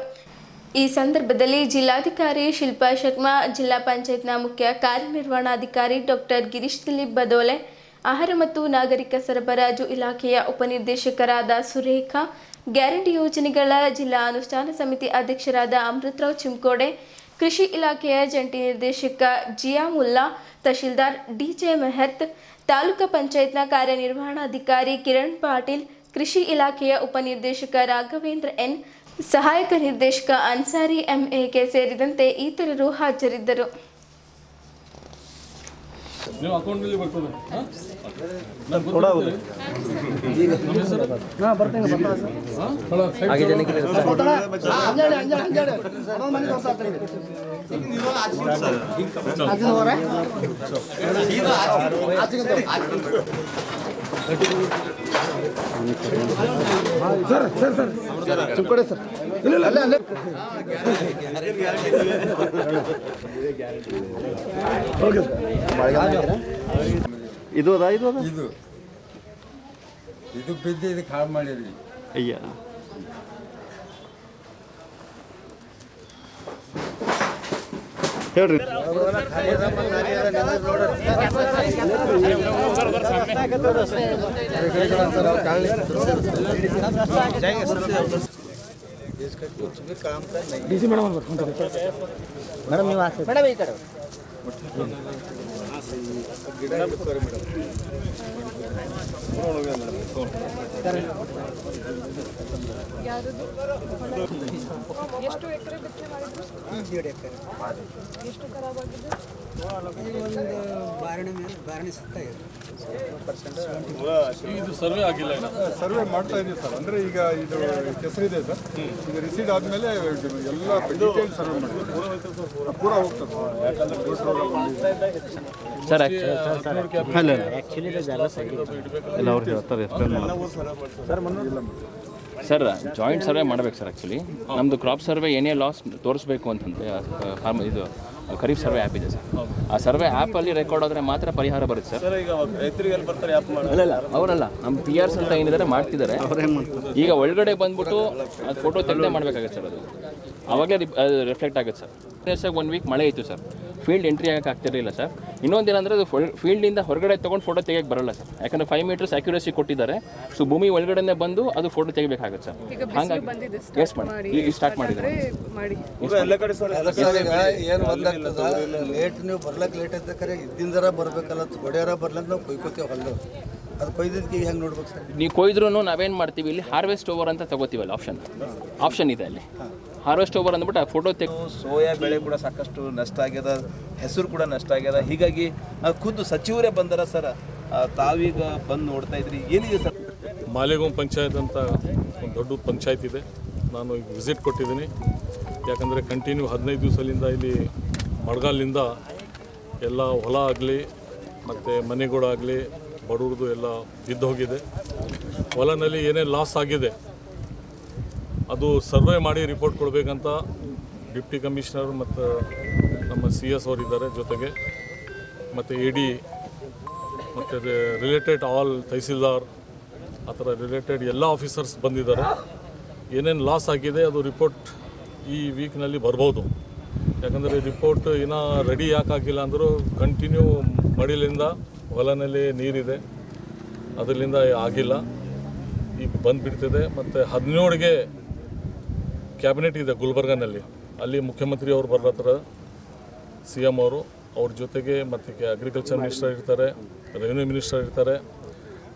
ಈ ಸಂದರ್ಭದಲ್ಲಿ ಜಿಲ್ಲಾಧಿಕಾರಿ ಶಿಲ್ಪಾ ಶರ್ಮಾ, ಜಿಲ್ಲಾ ಪಂಚಾಯತ್ನ ಮುಖ್ಯ ಕಾರ್ಯನಿರ್ವಹಣಾಧಿಕಾರಿ ಡಾಕ್ಟರ್ ಗಿರೀಶ್ ದಿಲೀಪ್ ಬದೋಲೆ, ಆಹಾರ ಮತ್ತು ನಾಗರಿಕ ಸರಬರಾಜು ಇಲಾಖೆಯ ಉಪನಿರ್ದೇಶಕರಾದ ಸುರೇಖಾ, ಗ್ಯಾರಂಟಿ ಯೋಜನೆಗಳ ಜಿಲ್ಲಾ ಅನುಷ್ಠಾನ ಸಮಿತಿ ಅಧ್ಯಕ್ಷರಾದ ಅಮೃತರಾವ್ ಚಿಮ್ಕೋಡೆ, ಕೃಷಿ ಇಲಾಖೆಯ ಜಂಟಿ ನಿರ್ದೇಶಕ ಜಿಯಾಮುಲ್ಲಾ, ತಹಶೀಲ್ದಾರ್ DJ ಮೆಹತ್, ತಾಲೂಕಾ ಪಂಚಾಯತ್ನ ಕಾರ್ಯನಿರ್ವಹಣಾಧಿಕಾರಿ ಕಿರಣ್ ಪಾಟೀಲ್, ಕೃಷಿ ಇಲಾಖೆಯ ಉಪನಿರ್ದೇಶಕ ರಾಘವೇಂದ್ರ ಎನ್, ಸಹಾಯಕ ನಿರ್ದೇಶಕ ಅನ್ಸಾರಿ MAK ಸೇರಿದಂತೆ ಇತರರು ಹಾಜರಿದ್ದರು. ನೀವು ಅಕೌಂಟಲ್ಲಿ ಬರ್ತದೆ ಚಿಕ್ಕೋಡೆ ಸರ್ ಇಲ್ಲ ಅಲ್ಲೇ ಅಲ್ಲೇ ಇದು ಅದ ಇದು ಅದ ಇದು ಇದು ಬಿದ್ದು ಇದಕ್ಕೆ ಹಾಳು ಮಾಡಿರಿ. ಅಯ್ಯ ಹೇಳ್ರಿ डीसी मैडम मैडम ನೀವು ಆಸೆ ಮೇಡಮ್ ಈ ಕಡೆ ಗಿಡ ಎಷ್ಟು ಎಕರೆ ಬಿತ್ತನೆ ಮಾಡಿದ್ರು? 2 ಎಕರೆ. ಎಷ್ಟು ಖರಾಬ್ ಆಗಿದೆ? ಒಂದು ಬಾರಣೆ ಸುತ್ತ ಇದೆ. ಇದು ಸರ್ವೆ ಆಗಿಲ್ಲ, ಸರ್ವೆ ಮಾಡ್ತಾ ಇದೀವಿ ಸರ್. ಅಂದರೆ ಈಗ ಇದು ಹೆಸರಿದೆ ಸರ್, ಈಗ ರಿಸೀಡ್ ಆದಮೇಲೆ ಎಲ್ಲ ಡೀಟೇಲ್ ಸರ್ವೆ ಮಾಡ್ತೀವಿ, ಪೂರ ಹೋಗ್ತದೆ ಸರ್. ಆ್ಯಕ್ಚುಲಿ ಎಲ್ಲ ಅವ್ರು ಹೇಳ್ತಾರೆ ಸರ್. ಜಾಯಿಂಟ್ ಸರ್ವೆ ಮಾಡ್ಬೇಕು ಸರ್. ಆ್ಯಕ್ಚುಲಿ ನಮ್ಮದು ಕ್ರಾಪ್ ಸರ್ವೆ ಏನೇ ಲಾಸ್ ತೋರಿಸ್ಬೇಕು ಅಂತಂದರೆ ಫಾರ್ಮ್ ಇದು ಖರೀಫ್ ಸರ್ವೆ ಆ್ಯಪ್ ಇದೆ ಸರ್. ಆ ಸರ್ವೆ ಆ್ಯಪಲ್ಲಿ ರೆಕಾರ್ಡ್ ಆದರೆ ಮಾತ್ರ ಪರಿಹಾರ ಬರುತ್ತೆ ಸರ್. ಈಗ ರೈತರಿಗೆಲ್ಲ ಬರ್ತಾರೆ ಅಲ್ಲ ಅವರಲ್ಲ, ನಮ್ಮ PRs ಅಂತ ಏನಿದ್ದಾರೆ ಮಾಡ್ತಿದ್ದಾರೆ. ಈಗ ಒಳಗಡೆ ಬಂದ್ಬಿಟ್ಟು ಅದು ಫೋಟೋ ತೆಗೆದೇ ಮಾಡಬೇಕಾಗುತ್ತೆ ಸರ್. ಅದು ಆವಾಗಲೇ ರಿಫ್ಲೆಕ್ಟ್ ಆಗುತ್ತೆ ಸರ್. 1 ವೀಕ್ ಮಳೆ ಇತ್ತು ಸರ್, ಫೀಲ್ಡ್ ಎಂಟ್ರಿ ಆಗಕ್ಕೆ ಆಗ್ತಿರಲಿಲ್ಲ ಸರ್. ಇನ್ನೊಂದೇನಂದರೆ ಅದು ಫೀಲ್ಡಿಂದ ಹೊರಗಡೆ ತೊಗೊಂಡು ಫೋಟೋ ತೆಗಿಯಕ್ಕೆ ಬರಲ್ಲ ಸರ್, ಯಾಕಂದರೆ 5 ಮೀಟರ್ಸ್ ಅಕ್ಯುರಸಿ ಕೊಟ್ಟಿದ್ದಾರೆ. ಸೊ ಭೂಮಿ ಒಳಗಡೆನೇ ಬಂದು ಅದು ಫೋಟೋ ತೆಗಿಬೇಕಾಗುತ್ತೆ ಸರ್. ಹಾಗಾಗಿ ಎಸ್ ಮಾಡಿ ಈಗ ಸ್ಟಾರ್ಟ್ ಮಾಡಿದ್ದಾರೆ. ಏನು ಒಂದಾಗ್ತದ ಲೇಟ್, ನೀವು ಬರ್ಲಕ್ಕೆ ಲೇಟ್ ಐತೆ ಕರೆ ಇದ್ದಿಂದರ ಬರ್ಬೇಕಲ್ಲ, ಗೊಡ್ಯಾರ ಬರ್ಲಂತ ನಾವು ಕೊಯ್ಕೋತೀವಿ ಹೊಲ್ದು. ಅದು ಕೊಯ್ದಿದ್ದಕ್ಕೆ ಹೆಂಗೆ ನೋಡ್ಬೇಕು ಸರ್? ನೀವು ಕೊಯ್ದ್ರೂ ನಾವೇನು ಮಾಡ್ತೀವಿ, ಇಲ್ಲಿ ಹಾರ್ವೆಸ್ಟ್ ಓವರ್ ಅಂತ ತಗೋತೀವಲ್ಲ, ಆಪ್ಷನ್ ಇದೆ ಅಲ್ಲಿ. ಹಾರ್ವೆಸ್ಟ್ ಓವರ್ ಅಂದ್ಬಿಟ್ಟು ಆ ಫೋಟೋ ಸೋಯಾ ಬೆಳೆ ಕೂಡ ಸಾಕಷ್ಟು ನಷ್ಟ ಆಗ್ಯದ, ಹೆಸರು ಕೂಡ ನಷ್ಟ ಆಗ್ಯದ. ಹೀಗಾಗಿ ಖುದ್ದು ಸಚಿವರೇ ಬಂದಾರ ಸರ್, ತಾವೀಗ ಬಂದು ನೋಡ್ತಾ ಇದ್ರಿ, ಏನಿದೆ ಸರ್? ಮಾಲೆಗಾಂವ್ ಪಂಚಾಯತ್ ಅಂತ ಒಂದು ದೊಡ್ಡ ಪಂಚಾಯತ್ ಇದೆ. ನಾನು ಈಗ ವಿಸಿಟ್ ಕೊಟ್ಟಿದ್ದೀನಿ, ಯಾಕಂದರೆ ಕಂಟಿನ್ಯೂ 15 ದಿವಸದಿಂದ ಇಲ್ಲಿ ಮಳೆಗಾಲದಿಂದ ಎಲ್ಲ ಹೊಲ ಆಗಲಿ ಮತ್ತು ಮನೆಗಳಾಗಲಿ ಬಡವ್ರದ್ದು ಎಲ್ಲ ಬಿದ್ದು ಹೋಗಿದೆ. ಹೊಲನಲ್ಲಿ ಏನೇ ಲಾಸ್ ಆಗಿದೆ ಅದು ಸರ್ವೆ ಮಾಡಿ ರಿಪೋರ್ಟ್ ಕೊಡಬೇಕಂತ ಡಿಪ್ಟಿ ಕಮಿಷನರ್ ಮತ್ತು ನಮ್ಮ CS ಅವರು ಇದ್ದಾರೆ ಜೊತೆಗೆ, ಮತ್ತು AD ಮತ್ತು ರಿಲೇಟೆಡ್ ಆಲ್ ತಹಸೀಲ್ದಾರ್ ಆ ಥರ ರಿಲೇಟೆಡ್ ಎಲ್ಲ ಆಫೀಸರ್ಸ್ ಬಂದಿದ್ದಾರೆ. ಏನೇನು ಲಾಸ್ ಆಗಿದೆ ಅದು ರಿಪೋರ್ಟ್ ಈ ವೀಕ್ನಲ್ಲಿ ಬರ್ಬೋದು. ಯಾಕಂದರೆ ರಿಪೋರ್ಟ್ ಇನ್ನೂ ರೆಡಿ ಯಾಕಾಗಿಲ್ಲ ಅಂದರೂ ಕಂಟಿನ್ಯೂ ಮಳೆಯಿಂದ ಹೊಲನಲ್ಲಿ ನೀರಿದೆ, ಅದರಿಂದ ಆಗಿಲ್ಲ. ಈಗ ಬಂದುಬಿಡ್ತಿದೆ. ಮತ್ತು 17ಗೆ ಕ್ಯಾಬಿನೆಟ್ ಇದೆ ಗುಲ್ಬರ್ಗನಲ್ಲಿ, ಅಲ್ಲಿ ಮುಖ್ಯಮಂತ್ರಿ ಅವರು ಬರ್ಲತ್ತರ, CM ಅವರು, ಅವ್ರ ಜೊತೆಗೆ ಮತ್ತು ಅಗ್ರಿಕಲ್ಚರ್ ಮಿನಿಸ್ಟರ್ ಇರ್ತಾರೆ, ರೆವಿನ್ಯೂ ಮಿನಿಸ್ಟರ್ ಇರ್ತಾರೆ,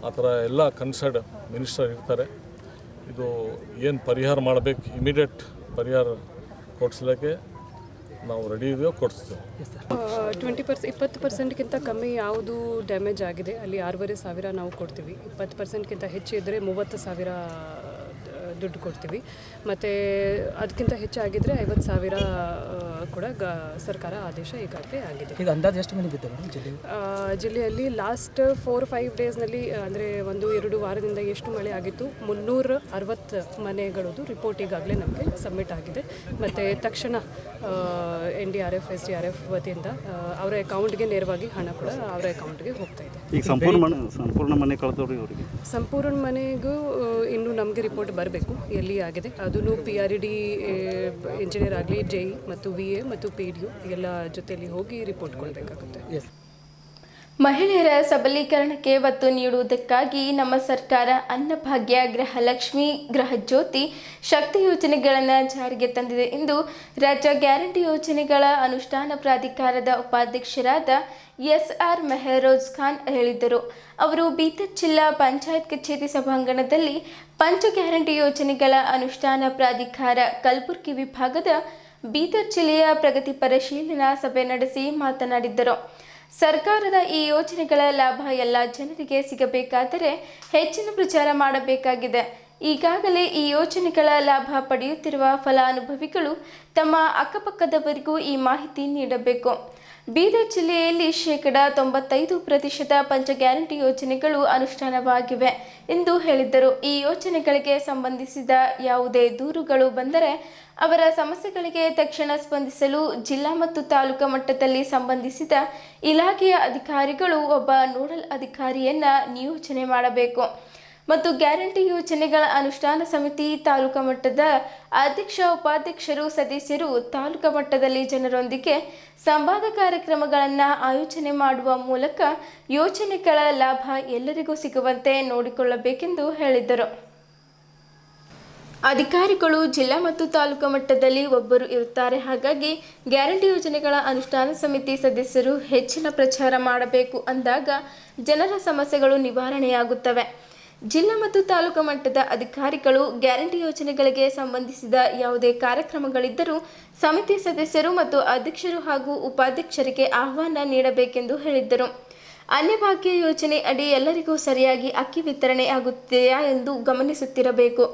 ಆ ಥರ ಎಲ್ಲ ಕನ್ಸರ್ಡ್ ಮಿನಿಸ್ಟರ್ ಇರ್ತಾರೆ. ಇದು ಏನು ಪರಿಹಾರ ಮಾಡಬೇಕು, ಇಮಿಡಿಯೇಟ್ ಪರಿಹಾರ ಕೊಡಿಸ್ಲಿಕ್ಕೆ ನಾವು ರೆಡಿ ಇದೆಯೋ ಕೊಡಿಸ್ತೀವಿ. 20% ಕಮ್ಮಿ ಯಾವುದು ಡ್ಯಾಮೇಜ್ ಆಗಿದೆ ಅಲ್ಲಿ 6,500 ನಾವು ಕೊಡ್ತೀವಿ. 20%ಗಿಂತ ಹೆಚ್ಚು ಇದ್ದರೆ 30,000 ದುಡ್ಡು ಕೊಡ್ತೀವಿ. ಮತ್ತು ಅದಕ್ಕಿಂತ ಹೆಚ್ಚಾಗಿದ್ದರೆ 50,000 ಕೂಡ ಸರ್ಕಾರ ಆದೇಶ ಈಗಾಗಲೇ ಆಗಿದೆ. ಈಗ ಅಂದಾಜು ಎಷ್ಟು ಮನೆ ಬಿದ್ದರು ಜಿಲ್ಲೆಯಲ್ಲಿ ಲಾಸ್ಟ್ 4-5 ಡೇಸ್ನಲ್ಲಿ, ಅಂದರೆ 1-2 ವಾರದಿಂದ ಎಷ್ಟು ಮಳೆ ಆಗಿತ್ತು, 360 ಮನೆಗಳದ್ದು ರಿಪೋರ್ಟ್ ಈಗಾಗಲೇ ನಮಗೆ ಸಬ್ಮಿಟ್ ಆಗಿದೆ. ಮತ್ತು ತಕ್ಷಣ NDRF SDRF ವತಿಯಿಂದ ಅವರ ಅಕೌಂಟ್ಗೆ ನೇರವಾಗಿ ಹಣ ಕೂಡ ಅವರ ಅಕೌಂಟ್ಗೆ ಹೋಗ್ತಾ ಇದೆ. ಈಗ ಸಂಪೂರ್ಣ ಮನೆ ಕಳೆದವ್ರಿ ಅವರಿಗೆ? ಸಂಪೂರ್ಣ ಮನೆಗೂ ಇನ್ನೂ ನಮಗೆ ರಿಪೋರ್ಟ್ ಬರಬೇಕು ಎಲ್ಲಿ ಆಗಿದೆ. ಅದನ್ನು PRD ಇಂಜಿನಿಯರ್ ಆಗಲಿ, JE ಮತ್ತು VA ಮತ್ತು PDO ಎಲ್ಲ ಜೊತೆಯಲ್ಲಿ ಹೋಗಿ ರಿಪೋರ್ಟ್ ಕೊಡಬೇಕಾಗುತ್ತೆ. ಮಹಿಳೆಯರ ಸಬಲೀಕರಣಕ್ಕೆ ಒತ್ತು ನೀಡುವುದಕ್ಕಾಗಿ ನಮ್ಮ ಸರ್ಕಾರ ಅನ್ನಭಾಗ್ಯ, ಗೃಹಲಕ್ಷ್ಮಿ, ಗೃಹಜ್ಯೋತಿ, ಶಕ್ತಿ ಯೋಜನೆಗಳನ್ನು ಜಾರಿಗೆ ತಂದಿದೆ ಎಂದು ರಾಜ್ಯ ಗ್ಯಾರಂಟಿ ಯೋಜನೆಗಳ ಅನುಷ್ಠಾನ ಪ್ರಾಧಿಕಾರದ ಉಪಾಧ್ಯಕ್ಷರಾದ SR ಮೆಹರೋಜ್ ಖಾನ್ ಹೇಳಿದರು. ಅವರು ಬೀದರ್ ಜಿಲ್ಲಾ ಪಂಚಾಯತ್ ಕಚೇರಿ ಸಭಾಂಗಣದಲ್ಲಿ ಪಂಚ ಗ್ಯಾರಂಟಿ ಯೋಜನೆಗಳ ಅನುಷ್ಠಾನ ಪ್ರಾಧಿಕಾರ ಕಲಬುರಗಿ ವಿಭಾಗದ ಬೀದರ್ ಜಿಲ್ಲೆಯ ಪ್ರಗತಿ ಪರಿಶೀಲನಾ ಸಭೆ ನಡೆಸಿ ಮಾತನಾಡಿದರು. ಸರ್ಕಾರದ ಈ ಯೋಜನೆಗಳ ಲಾಭ ಎಲ್ಲ ಜನರಿಗೆ ಸಿಗಬೇಕಾದರೆ ಹೆಚ್ಚಿನ ಪ್ರಚಾರ ಮಾಡಬೇಕಾಗಿದೆ. ಈಗಾಗಲೇ ಈ ಯೋಜನೆಗಳ ಲಾಭ ಪಡೆಯುತ್ತಿರುವ ಫಲಾನುಭವಿಗಳು ತಮ್ಮ ಅಕ್ಕಪಕ್ಕದವರಿಗೂ ಈ ಮಾಹಿತಿ ನೀಡಬೇಕು. ಬೀದರ್ ಜಿಲ್ಲೆಯಲ್ಲಿ 95% ಪಂಚ ಗ್ಯಾರಂಟಿ ಯೋಜನೆಗಳು ಅನುಷ್ಠಾನವಾಗಿವೆ ಎಂದು ಹೇಳಿದ್ದರು. ಈ ಯೋಜನೆಗಳಿಗೆ ಸಂಬಂಧಿಸಿದ ಯಾವುದೇ ದೂರುಗಳು ಬಂದರೆ ಅವರ ಸಮಸ್ಯೆಗಳಿಗೆ ತಕ್ಷಣ ಸ್ಪಂದಿಸಲು ಜಿಲ್ಲಾ ಮತ್ತು ತಾಲೂಕು ಮಟ್ಟದಲ್ಲಿ ಸಂಬಂಧಿಸಿದ ಇಲಾಖೆಯ ಅಧಿಕಾರಿಗಳು ಒಬ್ಬ ನೋಡಲ್ ಅಧಿಕಾರಿಯನ್ನು ನಿಯೋಜನೆ ಮಾಡಬೇಕು ಮತ್ತು ಗ್ಯಾರಂಟಿ ಯೋಜನೆಗಳ ಅನುಷ್ಠಾನ ಸಮಿತಿ ತಾಲೂಕು ಮಟ್ಟದ ಅಧ್ಯಕ್ಷ, ಉಪಾಧ್ಯಕ್ಷರು, ಸದಸ್ಯರು ತಾಲೂಕು ಮಟ್ಟದಲ್ಲಿ ಜನರೊಂದಿಗೆ ಸಂವಾದ ಕಾರ್ಯಕ್ರಮಗಳನ್ನು ಆಯೋಜನೆ ಮಾಡುವ ಮೂಲಕ ಯೋಜನೆಗಳ ಲಾಭ ಎಲ್ಲರಿಗೂ ಸಿಗುವಂತೆ ನೋಡಿಕೊಳ್ಳಬೇಕೆಂದು ಹೇಳಿದರು. ಅಧಿಕಾರಿಗಳು ಜಿಲ್ಲಾ ಮತ್ತು ತಾಲೂಕು ಮಟ್ಟದಲ್ಲಿ ಒಬ್ಬರು ಇರುತ್ತಾರೆ. ಹಾಗಾಗಿ ಗ್ಯಾರಂಟಿ ಯೋಜನೆಗಳ ಅನುಷ್ಠಾನ ಸಮಿತಿ ಸದಸ್ಯರು ಹೆಚ್ಚಿನ ಪ್ರಚಾರ ಮಾಡಬೇಕು ಅಂದಾಗ ಜನರ ಸಮಸ್ಯೆಗಳು ನಿವಾರಣೆಯಾಗುತ್ತವೆ. ಜಿಲ್ಲಾ ಮತ್ತು ತಾಲೂಕು ಮಟ್ಟದ ಅಧಿಕಾರಿಗಳು ಗ್ಯಾರಂಟಿ ಯೋಜನೆಗಳಿಗೆ ಸಂಬಂಧಿಸಿದ ಯಾವುದೇ ಕಾರ್ಯಕ್ರಮಗಳಿದ್ದರೂ ಸಮಿತಿ ಸದಸ್ಯರು ಮತ್ತು ಅಧ್ಯಕ್ಷರು ಹಾಗೂ ಉಪಾಧ್ಯಕ್ಷರಿಗೆ ಆಹ್ವಾನ ನೀಡಬೇಕೆಂದು ಹೇಳಿದ್ದರು. ಅನ್ನಭಾಗ್ಯ ಯೋಜನೆ ಅಡಿ ಎಲ್ಲರಿಗೂ ಸರಿಯಾಗಿ ಅಕ್ಕಿ ವಿತರಣೆ ಆಗುತ್ತಿದೆಯಾ ಎಂದು ಗಮನಿಸುತ್ತಿರಬೇಕು.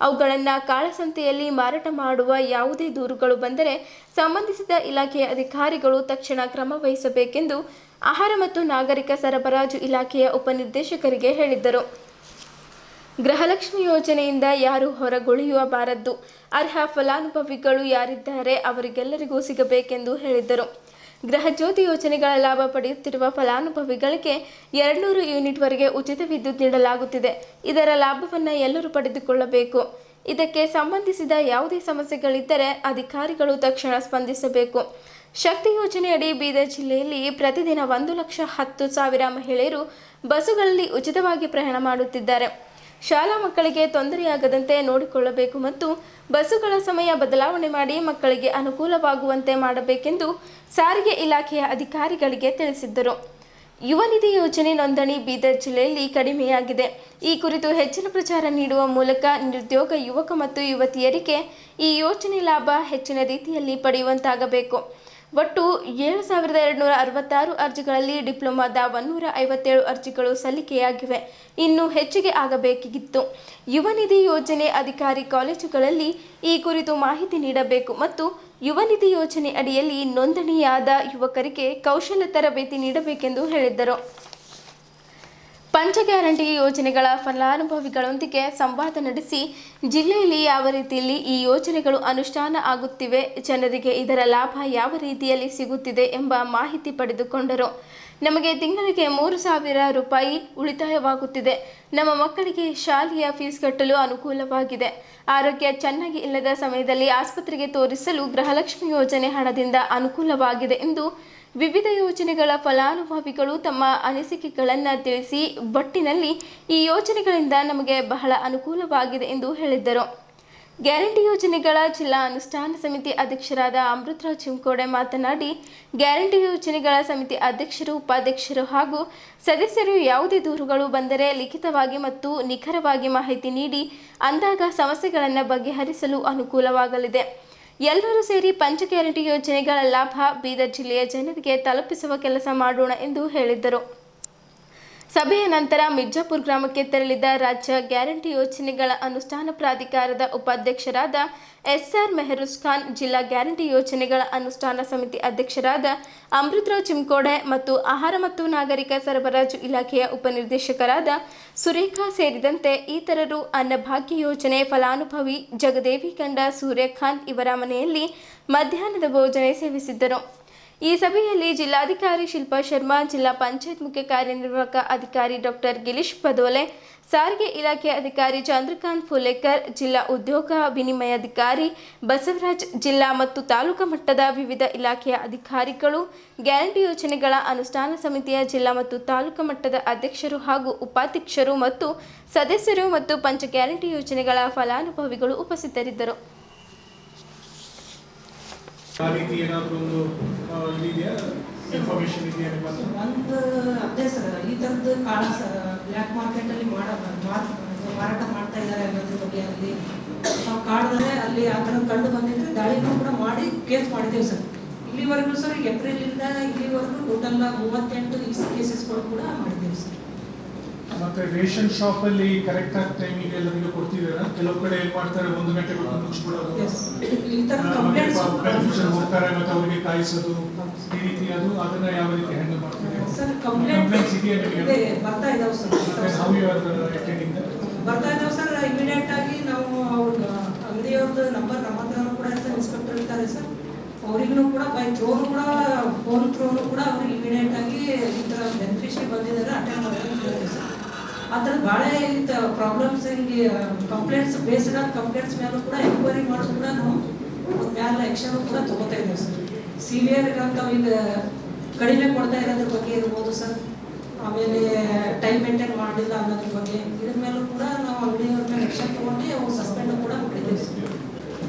ಅವುಗಳನ್ನು ಕಾಳಸಂತೆಯಲ್ಲಿ ಮಾರಾಟ ಮಾಡುವ ಯಾವುದೇ ದೂರುಗಳು ಬಂದರೆ ಸಂಬಂಧಿಸಿದ ಇಲಾಖೆಯ ಅಧಿಕಾರಿಗಳು ತಕ್ಷಣ ಕ್ರಮ ವಹಿಸಬೇಕೆಂದು ಆಹಾರ ಮತ್ತು ನಾಗರಿಕ ಸರಬರಾಜು ಇಲಾಖೆಯ ಉಪನಿರ್ದೇಶಕರಿಗೆ ಹೇಳಿದ್ದರು. ಗೃಹಲಕ್ಷ್ಮಿ ಯೋಜನೆಯಿಂದ ಯಾರೂ ಹೊರಗುಳಿಯಬಾರದು. ಅರ್ಹ ಫಲಾನುಭವಿಗಳು ಯಾರಿದ್ದಾರೆ ಅವರಿಗೆಲ್ಲರಿಗೂ ಸಿಗಬೇಕೆಂದು ಹೇಳಿದ್ದರು. ಗೃಹಜ್ಯೋತಿ ಯೋಜನೆಗಳ ಲಾಭ ಪಡೆಯುತ್ತಿರುವ ಫಲಾನುಭವಿಗಳಿಗೆ 200 ಯೂನಿಟ್ವರೆಗೆ ಉಚಿತ ವಿದ್ಯುತ್ ನೀಡಲಾಗುತ್ತಿದೆ. ಇದರ ಲಾಭವನ್ನು ಎಲ್ಲರೂ ಪಡೆದುಕೊಳ್ಳಬೇಕು. ಇದಕ್ಕೆ ಸಂಬಂಧಿಸಿದ ಯಾವುದೇ ಸಮಸ್ಯೆಗಳಿದ್ದರೆ ಅಧಿಕಾರಿಗಳು ತಕ್ಷಣ ಸ್ಪಂದಿಸಬೇಕು. ಶಕ್ತಿ ಯೋಜನೆಯಡಿ ಬೀದರ್ ಜಿಲ್ಲೆಯಲ್ಲಿ ಪ್ರತಿದಿನ 1,10,000 ಮಹಿಳೆಯರು ಬಸ್ಸುಗಳಲ್ಲಿ ಉಚಿತವಾಗಿ ಪ್ರಯಾಣ ಮಾಡುತ್ತಿದ್ದಾರೆ. ಶಾಲಾ ಮಕ್ಕಳಿಗೆ ತೊಂದರೆಯಾಗದಂತೆ ನೋಡಿಕೊಳ್ಳಬೇಕು ಮತ್ತು ಬಸ್ಸುಗಳ ಸಮಯ ಬದಲಾವಣೆ ಮಾಡಿ ಮಕ್ಕಳಿಗೆ ಅನುಕೂಲವಾಗುವಂತೆ ಮಾಡಬೇಕೆಂದು ಸಾರಿಗೆ ಇಲಾಖೆಯ ಅಧಿಕಾರಿಗಳಿಗೆ ತಿಳಿಸಿದ್ದರು. ಯುವ ನಿಧಿ ಯೋಜನೆ ನೋಂದಣಿ ಬೀದರ್ ಜಿಲ್ಲೆಯಲ್ಲಿ ಕಡಿಮೆಯಾಗಿದೆ. ಈ ಕುರಿತು ಹೆಚ್ಚಿನ ಪ್ರಚಾರ ನೀಡುವ ಮೂಲಕ ನಿರುದ್ಯೋಗ ಯುವಕ ಮತ್ತು ಯುವತಿಯರಿಗೆ ಈ ಯೋಜನೆ ಲಾಭ ಹೆಚ್ಚಿನ ರೀತಿಯಲ್ಲಿ ಪಡೆಯುವಂತಾಗಬೇಕು. ಒಟ್ಟು 7,266 ಅರ್ಜಿಗಳಲ್ಲಿ ಡಿಪ್ಲೊಮಾದ 157 ಅರ್ಜಿಗಳು ಸಲ್ಲಿಕೆಯಾಗಿವೆ. ಇನ್ನೂ ಹೆಚ್ಚಿಗೆ ಆಗಬೇಕಿತ್ತು. ಯುವ ನಿಧಿ ಯೋಜನೆ ಅಧಿಕಾರಿ ಕಾಲೇಜುಗಳಲ್ಲಿ ಈ ಕುರಿತು ಮಾಹಿತಿ ನೀಡಬೇಕು ಮತ್ತು ಯುವ ನಿಧಿ ಯೋಜನೆ ಅಡಿಯಲ್ಲಿ ನೋಂದಣಿಯಾದ ಯುವಕರಿಗೆ ಕೌಶಲ್ಯ ತರಬೇತಿ ನೀಡಬೇಕೆಂದು ಹೇಳಿದ್ದರು. ಪಂಚ ಗ್ಯಾರಂಟಿ ಯೋಜನೆಗಳ ಫಲಾನುಭವಿಗಳೊಂದಿಗೆ ಸಂವಾದ ನಡೆಸಿ ಜಿಲ್ಲೆಯಲ್ಲಿ ಯಾವ ರೀತಿಯಲ್ಲಿ ಈ ಯೋಜನೆಗಳು ಅನುಷ್ಠಾನ ಆಗುತ್ತಿವೆ, ಜನರಿಗೆ ಇದರ ಲಾಭ ಯಾವ ರೀತಿಯಲ್ಲಿ ಸಿಗುತ್ತಿದೆ ಎಂಬ ಮಾಹಿತಿ ಪಡೆದುಕೊಂಡರು. ನಮಗೆ ತಿಂಗಳಿಗೆ 3,000 ರೂಪಾಯಿ ಉಳಿತಾಯವಾಗುತ್ತಿದೆ. ನಮ್ಮ ಮಕ್ಕಳಿಗೆ ಶಾಲೆಯ ಫೀಸ್ ಕಟ್ಟಲು ಅನುಕೂಲವಾಗಿದೆ. ಆರೋಗ್ಯ ಚೆನ್ನಾಗಿ ಇಲ್ಲದ ಸಮಯದಲ್ಲಿ ಆಸ್ಪತ್ರೆಗೆ ತೋರಿಸಲು ಗೃಹಲಕ್ಷ್ಮಿ ಯೋಜನೆ ಹಣದಿಂದ ಅನುಕೂಲವಾಗಿದೆ ಎಂದು ವಿವಿಧ ಯೋಜನೆಗಳ ಫಲಾನುಭವಿಗಳು ತಮ್ಮ ಅನಿಸಿಕೆಗಳನ್ನು ತಿಳಿಸಿ ಒಟ್ಟಿನಲ್ಲಿ ಈ ಯೋಜನೆಗಳಿಂದ ನಮಗೆ ಬಹಳ ಅನುಕೂಲವಾಗಿದೆ ಎಂದು ಹೇಳಿದ್ದರು. ಗ್ಯಾರಂಟಿ ಯೋಜನೆಗಳ ಜಿಲ್ಲಾ ಅನುಷ್ಠಾನ ಸಮಿತಿ ಅಧ್ಯಕ್ಷರಾದ ಅಮೃತರಾವ್ ಚಿಂಕೋಡೆ ಮಾತನಾಡಿ, ಗ್ಯಾರಂಟಿ ಯೋಜನೆಗಳ ಸಮಿತಿ ಅಧ್ಯಕ್ಷರು, ಉಪಾಧ್ಯಕ್ಷರು ಹಾಗೂ ಸದಸ್ಯರು ಯಾವುದೇ ದೂರುಗಳು ಬಂದರೆ ಲಿಖಿತವಾಗಿ ಮತ್ತು ನಿಖರವಾಗಿ ಮಾಹಿತಿ ನೀಡಿ ಅಂದಾಗ ಸಮಸ್ಯೆಗಳನ್ನು ಬಗೆಹರಿಸಲು ಅನುಕೂಲವಾಗಲಿದೆ. ಎಲ್ಲರೂ ಸೇರಿ ಪಂಚ ಗ್ಯಾರಂಟಿ ಯೋಜನೆಗಳ ಲಾಭ ಬೀದರ್ ಜಿಲ್ಲೆಯ ಜನರಿಗೆ ತಲುಪಿಸುವ ಕೆಲಸ ಮಾಡೋಣ ಎಂದು ಹೇಳಿದ್ದರು. ಸಭೆಯ ನಂತರ ಮಿರ್ಜಾಪುರ ಗ್ರಾಮಕ್ಕೆ ತೆರಳಿದ ರಾಜ್ಯ ಗ್ಯಾರಂಟಿ ಯೋಜನೆಗಳ ಅನುಷ್ಠಾನ ಪ್ರಾಧಿಕಾರದ ಉಪಾಧ್ಯಕ್ಷರಾದ SR ಮೆಹರೂಜ್ ಖಾನ್, ಜಿಲ್ಲಾ ಗ್ಯಾರಂಟಿ ಯೋಜನೆಗಳ ಅನುಷ್ಠಾನ ಸಮಿತಿ ಅಧ್ಯಕ್ಷರಾದ ಅಮೃತರಾವ್ ಚಿಂಕೋಡೆ ಮತ್ತು ಆಹಾರ ಮತ್ತು ನಾಗರಿಕ ಸರಬರಾಜು ಇಲಾಖೆಯ ಉಪನಿರ್ದೇಶಕರಾದ ಸುರೇಖಾ ಸೇರಿದಂತೆ ಇತರರು ಅನ್ನಭಾಗ್ಯ ಯೋಜನೆ ಫಲಾನುಭವಿ ಜಗದೇವಿ ಕಂಡ ಸೂರ್ಯಕಾಂತ್ ಇವರ ಮನೆಯಲ್ಲಿ ಮಧ್ಯಾಹ್ನದ ಭೋಜನ ಸೇವಿಸಿದ್ದರು. ಈ ಸಭೆಯಲ್ಲಿ ಜಿಲ್ಲಾಧಿಕಾರಿ ಶಿಲ್ಪಾ ಶರ್ಮಾ, ಜಿಲ್ಲಾ ಪಂಚಾಯತ್ ಮುಖ್ಯ ಕಾರ್ಯನಿರ್ವಾಹಕ ಅಧಿಕಾರಿ ಡಾಕ್ಟರ್ ಗಿರೀಶ್ ಪದೋಲೆ, ಸಾರಿಗೆ ಇಲಾಖೆ ಅಧಿಕಾರಿ ಚಂದ್ರಕಾಂತ್ ಫುಲೇಕರ್, ಜಿಲ್ಲಾ ಉದ್ಯೋಗ ವಿನಿಮಯಾಧಿಕಾರಿ ಬಸವರಾಜ್, ಜಿಲ್ಲಾ ಮತ್ತು ತಾಲೂಕು ಮಟ್ಟದ ವಿವಿಧ ಇಲಾಖೆಯ ಅಧಿಕಾರಿಗಳು, ಗ್ಯಾರಂಟಿ ಯೋಜನೆಗಳ ಅನುಷ್ಠಾನ ಸಮಿತಿಯ ಜಿಲ್ಲಾ ಮತ್ತು ತಾಲೂಕು ಮಟ್ಟದ ಅಧ್ಯಕ್ಷರು ಹಾಗೂ ಉಪಾಧ್ಯಕ್ಷರು ಮತ್ತು ಸದಸ್ಯರು ಮತ್ತು ಪಂಚ ಗ್ಯಾರಂಟಿ ಯೋಜನೆಗಳ ಫಲಾನುಭವಿಗಳು ಉಪಸ್ಥಿತರಿದ್ದರು. ಒಂದು ಅದೇ ಸರ್, ಈ ಥರದ್ದು ಕಾಳ ಸರ್ ಬ್ಲ್ಯಾಕ್ ಮಾರ್ಕೆಟಲ್ಲಿ ಮಾರಾಟ ಮಾಡ್ತಾ ಇದ್ದಾರೆ ಅನ್ನೋದ್ರ ಬಗ್ಗೆ ಅಲ್ಲಿ ನಾವು ಕಾಡ್ದರೆ ಅಲ್ಲಿ ಆ ಥರ ಕಂಡು ಬಂದಿದ್ರೆ ದಾಳಿನೂ ಕೂಡ ಮಾಡಿ ಕೇಸ್ ಮಾಡಿದ್ದೇವೆ ಸರ್. ಇಲ್ಲಿವರೆಗೂ ಸರ್ ಏಪ್ರಿಲಿಂದ ಇಲ್ಲಿವರೆಗೂ ಟೋಟಲ್ 38 ಕೇಸಸ್ಗಳು ಕೂಡ ಮಾಡಿದ್ದೇವೆ ಸರ್. ಮತ್ತೆ ರೇಷನ್ ಶಾಪ್ ಅಲ್ಲಿ ಕರೆಕ್ಟ್ ಆಗಿ ಟೈಮಿಗೆ ಎಲ್ಲರಿಗೂ ಕೊಡ್ತಿದ್ದೀರಾ? ಕೆಲವು ಕಡೆ ಏನ್ ಮಾಡ್ತಾರೆ, 1 ಗಂಟೆ ಮುಗಿಸ್ಬಿಡೋದು, ಹೋಗ್ತಾರೆ ಮತ್ತೆ ಅವರಿಗೆ ಕಾಯಿಸೋದು, ಈ ರೀತಿ ಅದನ್ನ ಯಾವ ರೀತಿ ಹ್ಯಾಂಡಲ್ ಮಾಡ್ತಾರೆ ಸರ್? ಕಂಪ್ಲೇಂಟ್ಸ್ ಬರ್ತಾ ಇದಾವೆ ಸರ್. ಬರ್ತಾ ಇದಾವೆ ಸರ್. ಇಮಿಡಿಯೇಟ್ ಆಗಿ ನಾವು ಅವ್ರ ಅಂಗಡಿಯವ್ರದ್ದು ನಂಬರ್ ನಮ್ಮ ಹತ್ರನೂ ಕೂಡ ಇನ್ಸ್ಪೆಕ್ಟರ್ ಇರ್ತಾರೆ ಸರ್. ಅವ್ರಿಗೂ ಕೂಡ ಬೈ ಥ್ರೋನು ಕೂಡ ಫೋನ್ ಥ್ರೋನು ಕೂಡ ಅವ್ರಿಗೆ ಇಮಿಡಿಯೇಟ್ ಆಗಿ ಈ ಥರ ಬೆನಿಫಿಷರಿ ಬಂದಿದ್ದಾರೆ ಅಟೆಂಡ್ ಮಾಡೋದು ಸರ್. ಆ ಥರ ಭಾಳ ಇಂಥ ಪ್ರಾಬ್ಲಮ್ಸ್ ಹಿಂಗೆ ಕಂಪ್ಲೇಂಟ್ಸ್ ಬೇಸ್ಡ್ ಆನ್ ಕಂಪ್ಲೇಂಟ್ಸ್ ಮೇಲೂ ಕೂಡ ಎನ್ಕ್ವೈರಿ ಮಾಡೋದು ಕೂಡ ನಾವು ಮ್ಯಾಲೆ ಆ್ಯಕ್ಷನ್ ಕೂಡ ತೊಗೋತಾ ಇದ್ದೇವೆ ಸರ್. ಸೀನಿಯರ್ ಅಂತ ಈಗ ಕಡಿಮೆ ಕೊಡ್ತಾ ಇರೋದ್ರ ಬಗ್ಗೆ ಇರ್ಬೋದು ಸರ್. ಆಮೇಲೆ ಟೈಮ್ ಮೇಂಟೈನ್ ಮಾಡಿಲ್ಲ ಅನ್ನೋದ್ರ ಬಗ್ಗೆ ಇದ್ರ ಮೇಲೂ ಕೂಡ ನಾವು ಅಂಗಡಿಯವ್ರ ಮೇಲೆ ಆ್ಯಕ್ಷನ್ ತೊಗೊಂಡು ಅವು ಸಸ್ಪೆಂಡ್ ಕೂಡ ಮಾಡಿದ್ದೇವೆ.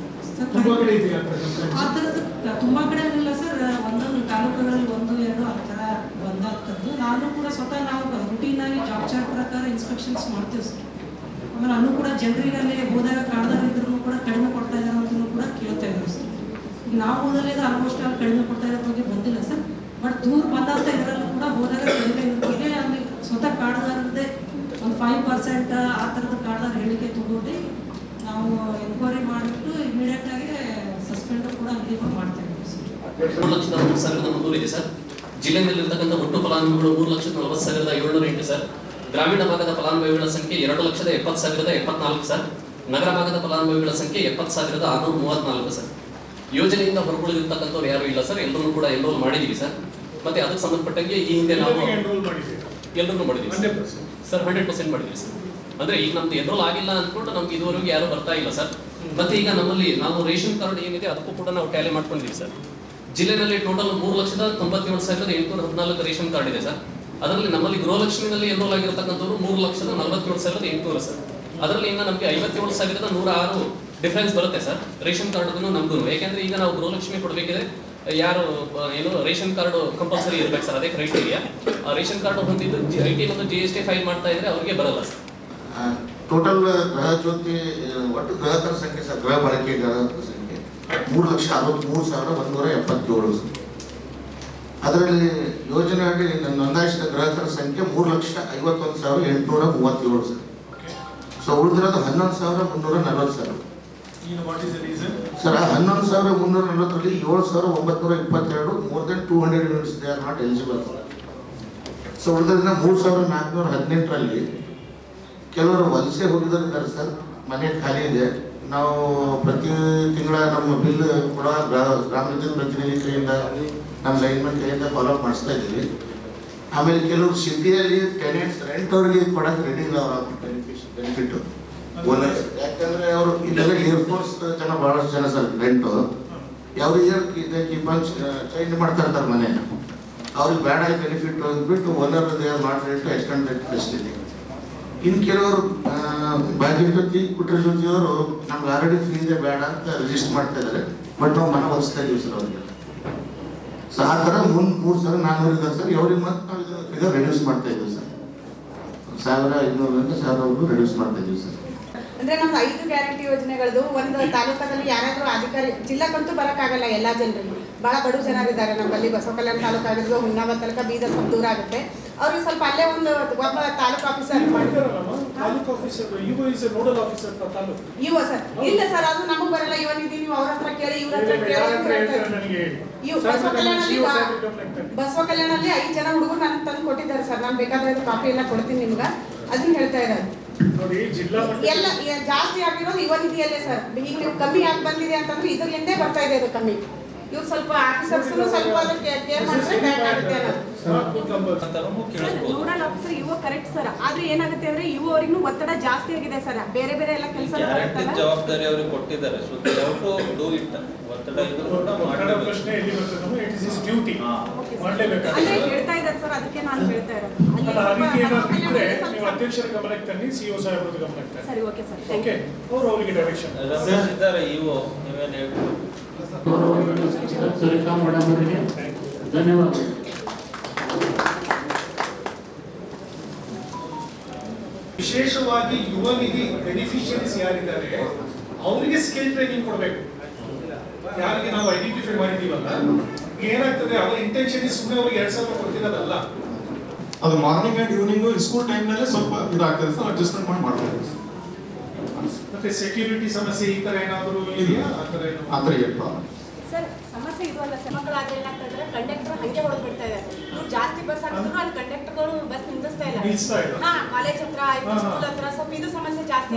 ಇದೆಯಾ ಆ ಥರದ್ದು ತುಂಬಾ ಕಡೆ ಇಲ್ಲ ಸರ್, ಒಂದೊಂದು ತಾಲೂಕುಗಳಲ್ಲಿ 1-2 ಆ ಥರ ಬಂದಾಗ್ತದ್ದು. ನಾನು ಕೂಡ ಸ್ವತಃ ನಾವು ರುಟೀನ್ ಆಗಿ ಜಾಬ್ ಚಾರ್ಟ್ ಪ್ರಕಾರ ಇನ್ಸ್ಪೆಕ್ಷನ್ಸ್ ಮಾಡ್ತೀವಿ ಸರ್. ಆಮೇಲೆ ಅಲ್ಲೂ ಕೂಡ ಜನರಿಗಲ್ಲಿ ಹೋದಾಗ ಕಾಡ್ದಾಗ ಇದ್ರೂ ಕೂಡ ಕಡಿಮೆ ಕೊಡ್ತಾ ಇದ್ದಾರೆ ಅಂತಲೂ ಕೂಡ ಕೇಳ್ತಾ ಇದ್ದಾರೆ ಸರ್. ಈಗ ನಾವು ಹೋದಲ್ಲಿ ಆಲ್ಮೋಸ್ಟ್ ಅಲ್ಲಿ ಕಡಿಮೆ ಕೊಡ್ತಾ ಇರೋ ಬಗ್ಗೆ ಬಂದಿಲ್ಲ ಸರ್. ಬಟ್ ದೂರ ಬಂದಂಥ ಇದರಲ್ಲೂ ಕೂಡ ಹೋದಾಗ ಕಡಿಮೆ ಇರೋದಕ್ಕೆ ಅಲ್ಲಿ ಸ್ವತಃ ಕಾಡ್ದಾರದ್ದೇ ಒಂದು 5% ಆ ಥರದ ಕಾಡ್ದಾರ ಹೇಳಿಕೆ ತಗೊಂಡು ನಾವು ಎನ್ಕ್ವೈರಿ ಮಾಡಿಬಿಟ್ಟು ಇಮಿಡಿಯೇಟ್ ಆಗಿ ಸಸ್ಪೆಂಡ್ ಕೂಡ ಅಂಗಡಿಗಳು ಮಾಡ್ತಾ ಇದ್ದೀವಿ ಸರ್. 3,03,300 ಇದೆ ಸರ್. ಜಿಲ್ಲೆಯಲ್ಲಿರ್ತಕ್ಕಂಥ ಒಟ್ಟು ಫಲಾನುಭವಿಗಳು 3,40,708 ಸರ್. ಗ್ರಾಮೀಣ ಭಾಗದ ಫಲಾನುಭವಿಗಳ ಸಂಖ್ಯೆ 2,70,70,74 ಸರ್. ನಗರ ಭಾಗದ ಫಲಾನುಭವಿಗಳ ಸಂಖ್ಯೆ 70,634 ಸರ್. ಯೋಜನೆಯಿಂದ ಹೊರಗುಳಿದಿರ್ತಕ್ಕಂಥವ್ರು ಯಾರು ಇಲ್ಲ ಸರ್, ಎಲ್ಲರೂ ಕೂಡ ಎನ್ರೋಲ್ ಮಾಡಿದೀವಿ ಸರ್. ಮತ್ತೆ ಅದಕ್ಕೆ ಸಂಬಂಧಪಟ್ಟಂಗೆ ಈ ಹಿಂದೆ ನಾವು ಎಲ್ಲರೂ ಮಾಡಿದೀವಿ ಸರ್, 100% ಮಾಡಿದೀವಿ ಸರ್. ಅಂದ್ರೆ ಈಗ ನಮ್ದು ಎನ್ರೋಲ್ ಆಗಿಲ್ಲ ಅಂದ್ಕೊಂಡು ನಮ್ಗೆ ಇದುವರೆಗೂ ಯಾರು ಬರ್ತಾ ಇಲ್ಲ ಸರ್. ಮತ್ತೆ ಈಗ ನಮ್ಮಲ್ಲಿ ನಾವು ರೇಷನ್ ಕಾರ್ಡ್ ಏನಿದೆ ಅದಕ್ಕೂ ಕೂಡ ನಾವು ಟ್ಯಾಲಿ ಮಾಡ್ಕೊಂಡಿದ್ದೀವಿ ಸರ್. ಜಿಲ್ಲೆನಲ್ಲಿ ಟೋಟಲ್ 3,97,814 ರೇಷನ್ ಕಾರ್ಡ್ ಇದೆ ಸರ್. ಅದರಲ್ಲಿ ನಮ್ಮಲ್ಲಿ ಗೃಹಲಕ್ಷ್ಮಿನಲ್ಲಿ ಎನ್ರೋಲ್ ಆಗಿರತಕ್ಕಂಥವ್ರು 3,47,800 ಸರ್. ಅದರಲ್ಲಿ ಈಗ ನಮಗೆ 57,106 ಡಿಫರೆನ್ಸ್ ಬರುತ್ತೆ ಸರ್ ರೇಷನ್ ಕಾರ್ಡ್ಗೂ ನಮ್ಗೂ. ಯಾಕೆಂದ್ರೆ ಈಗ ನಾವು ಗೃಹಲಕ್ಷ್ಮಿ ಕೊಡಬೇಕಿದ್ರೆ ಯಾರು ಏನು ರೇಷನ್ ಕಾರ್ಡ್ ಕಂಪಲ್ಸರಿ ಇರ್ಬೇಕು ಸರ್, ಅದೇ ಕ್ರೈಟೀರಿಯಾ. ಆ ರೇಷನ್ ಕಾರ್ಡ್ ಹೊಂದಿದ್ದು IT ಮತ್ತು GST ಫೈಲ್ ಮಾಡ್ತಾ ಇದ್ರೆ ಅವ್ರಿಗೆ ಬರಲ್ಲ ಸರ್. ಟೋಟಲ್ ಗೃಹ ಜ್ಯೋತಿ ಒಟ್ಟು ಗ್ರಾಹಕರ ಸಂಖ್ಯೆ ಸರ್, ಗೃಹ ಬಳಕೆ ಗ್ರಾಹಕರ ಸಂಖ್ಯೆ 3,63,177 ಸರ್. ಅದರಲ್ಲಿ ಯೋಜನೆ ಅಡಿ ನೋಂದಾಯಿಸಿದ ಗ್ರಾಹಕರ ಸಂಖ್ಯೆ 3,51,837 ಸರ್. ಸೊ ಉಳಿದಿರೋದು 11,340 ಸರ್. ಸರ್ 11,340ರಲ್ಲಿ 7,922 more than 200 units they are not eligible. So ಉಳಿದ್ರಿಂದ 3,418ರಲ್ಲಿ ಕೆಲವರು ವಲಸೆ ಹೋಗಿದ್ದಾರೆ ಸರ್, ಮನೆ ಖಾಲಿ ಇದೆ. ನಾವು ಪ್ರತಿ ತಿಂಗಳ ನಮ್ಮ ಬಿಲ್ ಕೂಡ ಗ್ರಾಮ ವಿದ್ಯುತ್ ಪ್ರತಿನಿಧಿ ಕೈಯಿಂದ ನಮ್ಮ ಲೈನ್ಮನ್ ಕೈಯಿಂದ ಫಾಲೋಅಪ್ ಮಾಡಿಸ್ತಾ ಇದ್ದೀವಿ. ಆಮೇಲೆ ಕೆಲವರು ಸಿಟಿಯಲ್ಲಿ ಟೆನೆಂಟ್ಸ್ ರೆಂಟ್ ಅವ್ರಿಗೆ ಕೊಡೋಕೆ ರೆಡಿ ಇಲ್ಲ ಅವರ ಬೆನಿಫಿಟ್. ಯಾಕಂದ್ರೆ ಅವರು ಇಲ್ಲೆಲ್ಲ ಏರ್ಫೋರ್ಸ್ ಜನ ಬಹಳಷ್ಟು ಜನ ಸರ್ ರೆಂಟು ಯಾವ ಇಯರ್ ಚೇಂಜ್ ಮಾಡ್ತಾ ಇರ್ತಾರೆ ಮನೆ, ಅವ್ರಿಗೆ ಬೇಡ ಬೆನಿಫಿಟ್ ಅಂದ್ಬಿಟ್ಟು ಓನರ್ ಮಾಡ್ರೇಟು ಎಕ್ಸ್ಟೆಂಡೆಡ್ ಫೆಸಿಲಿಟಿ. ಇನ್ನು ಕೆಲವರು ಭಾಗ್ಯ ಜ್ಯೋತಿ ಕುಟ್ರ ಜ್ಯೋತಿಯವರು ನಮ್ಗೆ ಆಲ್ರೆಡಿ ಫ್ರೀ ಇದೆ ಬೇಡ ಅಂತ ರಿಜಿಸ್ಟರ್ ಮಾಡ್ತಾ ಇದ್ದಾರೆ, ಬಟ್ ನಾವು ಮನೆ ಒಲಿಸ್ತಾ ಇದ್ದೀವಿ ಸರ್ ಅವ್ರಿಗೆ. ಸೊ ಆ ಥರ 3,400 ಇದೆ ಸರ್. ಅವ್ರಿಗೆ ಮತ್ತೆ ನಾವು ಫಿಗರ್ ರೆಡ್ಯೂಸ್ ಮಾಡ್ತಾ ಇದ್ದೀವಿ ಸರ್, 1,500 1,000 ರೆಡ್ಯೂಸ್ ಮಾಡ್ತಾ ಇದ್ದೀವಿ ಸರ್. ಅಂದ್ರೆ ನಮ್ದು 5 ಗ್ಯಾರಂಟಿ ಯೋಜನೆಗಳದು ಒಂದು ತಾಲೂಕದಲ್ಲಿ ಯಾರಾದ್ರೂ ಅಧಿಕಾರಿ ಜಿಲ್ಲಾಕ್ಕಂತೂ ಬರೋಕ್ಕಾಗಲ್ಲ. ಎಲ್ಲಾ ಜನರಿಗೆ ಬಹಳ ಬಡ ಜನರಿದ್ದಾರೆ ನಮ್ಮಲ್ಲಿ. ಬಸವ ಕಲ್ಯಾಣ ತಾಲೂಕು ಆಗಿರ್ಬೋದು, ಹುಮ್ನಾಬಾದ್ ತಾಲೂಕು, ಬೀದರ್ ಸ್ವಲ್ಪ ದೂರ ಆಗುತ್ತೆ. ಅವ್ರಿಗೆ ಸ್ವಲ್ಪ ಅಲ್ಲೇ ಒಂದು ಒಬ್ಬ ತಾಲೂಕು ಆಫೀಸರ್ ಇವ ಸರ್ ಇಲ್ಲ ಸರ್, ಅದು ನಮಗ್ ಬರಲ್ಲ. ಇವ ನಿಧಿ ನೀವು ಅವ್ರ ಹತ್ರ ಕೇಳಿ, ಇವ್ರ ಹತ್ರ ಕೇಳಿ. ಬಸವ ಕಲ್ಯಾಣಲ್ಲಿ 5 ಜನ ಹುಡುಗರು ನನಗೆ ತಂದು ಕೊಟ್ಟಿದ್ದಾರೆ ಸರ್. ನಾನು ಬೇಕಾದ್ರೆ ಕಾಪಿ ಎಲ್ಲ ಕೊಡ್ತೀನಿ ನಿಮ್ಗೆ. ಅದನ್ನ ಹೇಳ್ತಾ ಇರೋದು ಎಲ್ಲ ಜಾಸ್ತಿ ಆಗಿರೋದು ಯುವ ನಿಧಿಯಲ್ಲೇ ಸರ್. ಈಗ ನೀವು ಕಮ್ಮಿ ಆಗಿ ಬಂದಿದೆ ಅಂತಂದ್ರೆ ಇದರಿಂದೇ ಬರ್ತಾ ಇದೆ ಅದು ಕಮ್ಮಿ. ಇವ್ರು ಸ್ವಲ್ಪ ಆಫೀಸರ್ಸ್ ಸ್ವಲ್ಪ ಅದಕ್ಕೆ ಕೇರ್ ಮಾಡಿದ್ರೆ ಬ್ಯಾಕ್ ಆಗುತ್ತೆ ನೋಡಲ್ ಆಫೀಸರ್ ಯುವ ಕರೆಕ್ಟ್ ಸರ್. ಆದ್ರೆ ಏನಾಗುತ್ತೆ ಅಂದ್ರೆ ಯುವ ಅವರಿಗೂ ಒತ್ತಡ ಜಾಸ್ತಿ ಆಗಿದೆ ಸರ್. ಬೇರೆ ಬೇರೆ ಎಲ್ಲ ಕೆಲಸ ಜವಾಬ್ದಾರಿ ಅವ್ರಿಗೆ ಕೊಟ್ಟಿದ್ದಾರೆ. So they have to do it. ಒತ್ತಡ ಇದ್ರು ಕೂಡ ಮಾಡಬೇಕು. ಪ್ರಶ್ನೆ ಎಲ್ಲಿ ಬರ್ತದೆ ಅಂದ್ರೆ ಇಟ್ ಇಸ್ ಹಿಸ್ ಡ್ಯೂಟಿ ಮಾಡಲೇಬೇಕು ಅಂದ್ರೆ ಹೇಳ್ತಾ ಇದ್ದಾರೆ ಸರ್. ಅದಕ್ಕೆ ನಾನು ಹೇಳ್ತಾ ಇರೋದು ನೀವು ಅಧ್ಯಕ್ಷರ ಗಮನಕ್ಕೆ ತನ್ನಿ, ಸಿಒ ಸಾಹೇಬ್ರ ಗಮನಕ್ಕೆ ತನ್ನಿ. ಸರಿ ಓಕೆ ಸರ್. ಓಕೆ, ಅವರು ಅವರಿಗೆ ಡೈರೆಕ್ಷನ್ ಇದ್ದಾರೆ. ಇವು ನೀವೇನು ಹೇಳ್ತೀವಿ. ಧನ್ಯವಾದ. ವಿಶೇಷವಾಗಿ ಯುವ ನಿಧಿ ಬೆನಿಫಿಷಿಯರೀಸ್ ಯಾರಿದ್ದಾರೆ ಅವರಿಗೆ ಸ್ಕಿಲ್ ಟ್ರೈನಿಂಗ್ ಕೊಡಬೇಕು. ಯಾರಿಗೆ ನಾವು ಐಡೆಂಟಿಫೈ ಮಾಡಿದೀವಲ್ಲ, ಏನಾಗ್ತದೆ ಅವರ ಇಂಟೆನ್ಷನ್ ಸುಮ್ಮನೆ ಅವ್ರಿಗೆ 2,000 ಕೊಡ್ತಿರೋದಲ್ಲ. ಅದು morning and evening school time ನಲ್ಲೇ ಸ್ವಲ್ಪ ಇದಾಗ್ತದೆ ಸರ್, ಅಡ್ಜಸ್ಟ್ಮೆಂಟ್ ಮಾಡಿ ಮಾಡ್ಬೋದು. ಮತ್ತೆ ಸೆಕ್ಯೂರಿಟಿ ಸಮಸ್ಯೆ ಈ ತರ ಏನಾದರೂ ಇದೆಯಾ? ಆ ಥರ ಏನು ಪ್ರಾಬ್ಲಮ್ ಸರ್ ಸಮಸ್ಯೆ ಇದು ಅಲ್ಲ ಸರ್. ಮಕ್ಕಳಾದ್ರೆ ಏನಾಗ್ತಾ ಇದ್ದಾರೆ, ಕಂಡಕ್ಟರ್ ಹಂಗೆ ಹೊಡೆದು ಬಿಡ್ತಾ ಇದ್ದಾರೆ. ಇವ್ರು ಜಾಸ್ತಿ ಬಸ್ ಹಾಕಿದ್ರು ಅಲ್ಲಿ ಕಂಡಕ್ಟರ್ಗಳು ಬಸ್ ನಿಲ್ಲಿಸ್ತಾ ಇಲ್ಲ. ಹಾ, ಕಾಲೇಜ್ ಹತ್ರ ಆಯ್ತು, ಸ್ಕೂಲ್ ಹತ್ರ ಸ್ವಲ್ಪ ಇದು ಸಮಸ್ಯೆ ಜಾಸ್ತಿ ಇದೆ.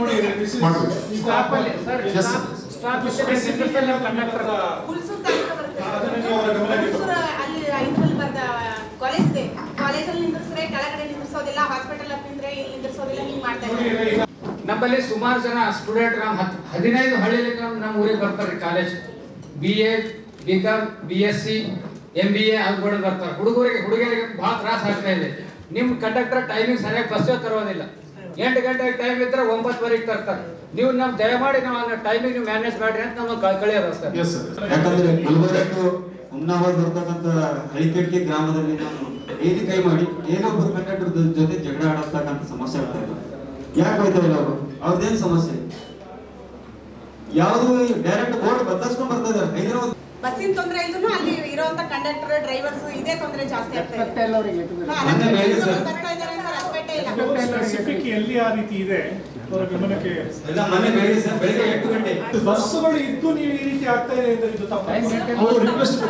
ಅಲ್ಲಿ 5 ಬರ್ದ ಕಾಲೇಜ್ ಇದೆ, ಕಾಲೇಜಲ್ಲಿ ನಿಂದಿರ್ಸ್ರೆ ಕೆಳಗಡೆ ನಿಂದಿರ್ಸೋದಿಲ್ಲ, ಹಾಸ್ಪಿಟಲ್ ಹತ್ರ ನಿಂತ್ರೆ ಇಲ್ಲಿ ನಿಂದಿರ್ಸೋದಿಲ್ಲ, ಹಿಂಗ್ ಮಾಡ್ತಾ ಇದ್ದಾರೆ. ನಮ್ಮಲ್ಲಿ ಸುಮಾರು ಜನ ಸ್ಟೂಡೆಂಟ್ 15 ಹಳ್ಳಿಲಿ ನಮ್ಮ ಊರಿಗೆ ಬರ್ತಾರೆ. College BA, BCom, BSc, MBA ಅವ್ರು ಬರ್ತಾರೆ. ಹುಡುಗರಿಗೆ ಭಾಳ ತ್ರಾಸ ಆಗ್ತಾ ಇದೆ. ನಿಮ್ಮ ಕಂಡಕ್ಟರ್ ಟೈಮಿಂಗ್ ಸರಿಯಾಗಿ ಬಸ್ಸೇ ತರೋದಿಲ್ಲ. 8 ಗಂಟೆಗೆ ಟೈಮ್ ಇದ್ರೆ 9:30 ತರ್ತಾರೆ. ನೀವು ನಮ್ಮ ದಯಮಾಡಿ ನಾವು ಟೈಮಿಗೆ ನೀವು ಮ್ಯಾನೇಜ್ ಮಾಡ್ರಿ ಅಂತ ನಮ್ಮ ಕಳಿಯೋದು ಸರ್. ಯಾಕಂದ್ರೆ ಗುಲ್ಬರ್ಗಕ್ಕೂ ಹುಮ್ನಾಬಾದ್ ಬರ್ತಕ್ಕಂಥ ಹಳಿಕಟ್ಟಿ ಗ್ರಾಮದಲ್ಲಿ ನಾನು ಏನಿ ಕೈ ಮಾಡಿ ಏನೊಬ್ಬರು ಕಂಡಕ್ಟರ್ ಜೊತೆ ಜಗಳ ಆಡತಕ್ಕಂಥ ಸಮಸ್ಯೆ ಆಗ್ತಾ ಇಲ್ಲ. ಯಾಕೆ ಹೋಯ್ತಾ ಇಲ್ಲ ಅವರು? ಅವ್ರದ್ದೇನು ಸಮಸ್ಯೆ? ಯಾವುದು ಡೈರೆಕ್ಟ್ ಬೋರ್ಡ್ ಬದಲಾಯಿಸ್ಕೊಂಡ್ ಬರ್ತಾ ಇದ್ದಾರೆ. ಹೈದರಾಬಾದ್ ಬಸ್ಸಿನ ತೊಂದರೆ ಇದ್ರು ಅಲ್ಲಿ ಇರುವಂತ ಕಂಡಕ್ಟರ್ ಡ್ರೈವರ್ಸ್ ಇದೇ ತೊಂದರೆ ಜಾಸ್ತಿ ಆಗ್ತಾ ಇದೆ. ಸ್ಪೆಸಿಫಿಕ್ ಎಲ್ಲಿ ಆ ರೀತಿ ಇದೆ ಅವರ ಗಮನಕ್ಕೆ ಬೆಳಿಗ್ಗೆ 8 ಗಂಟೆ ಬಸ್ಸುಗಳು ಇದ್ದು ನೀವು ಈ ರೀತಿ ಆಗ್ತಾ ಇದೆ ಅಂದ್ರೆ ಇದು ತಪ್ಪು.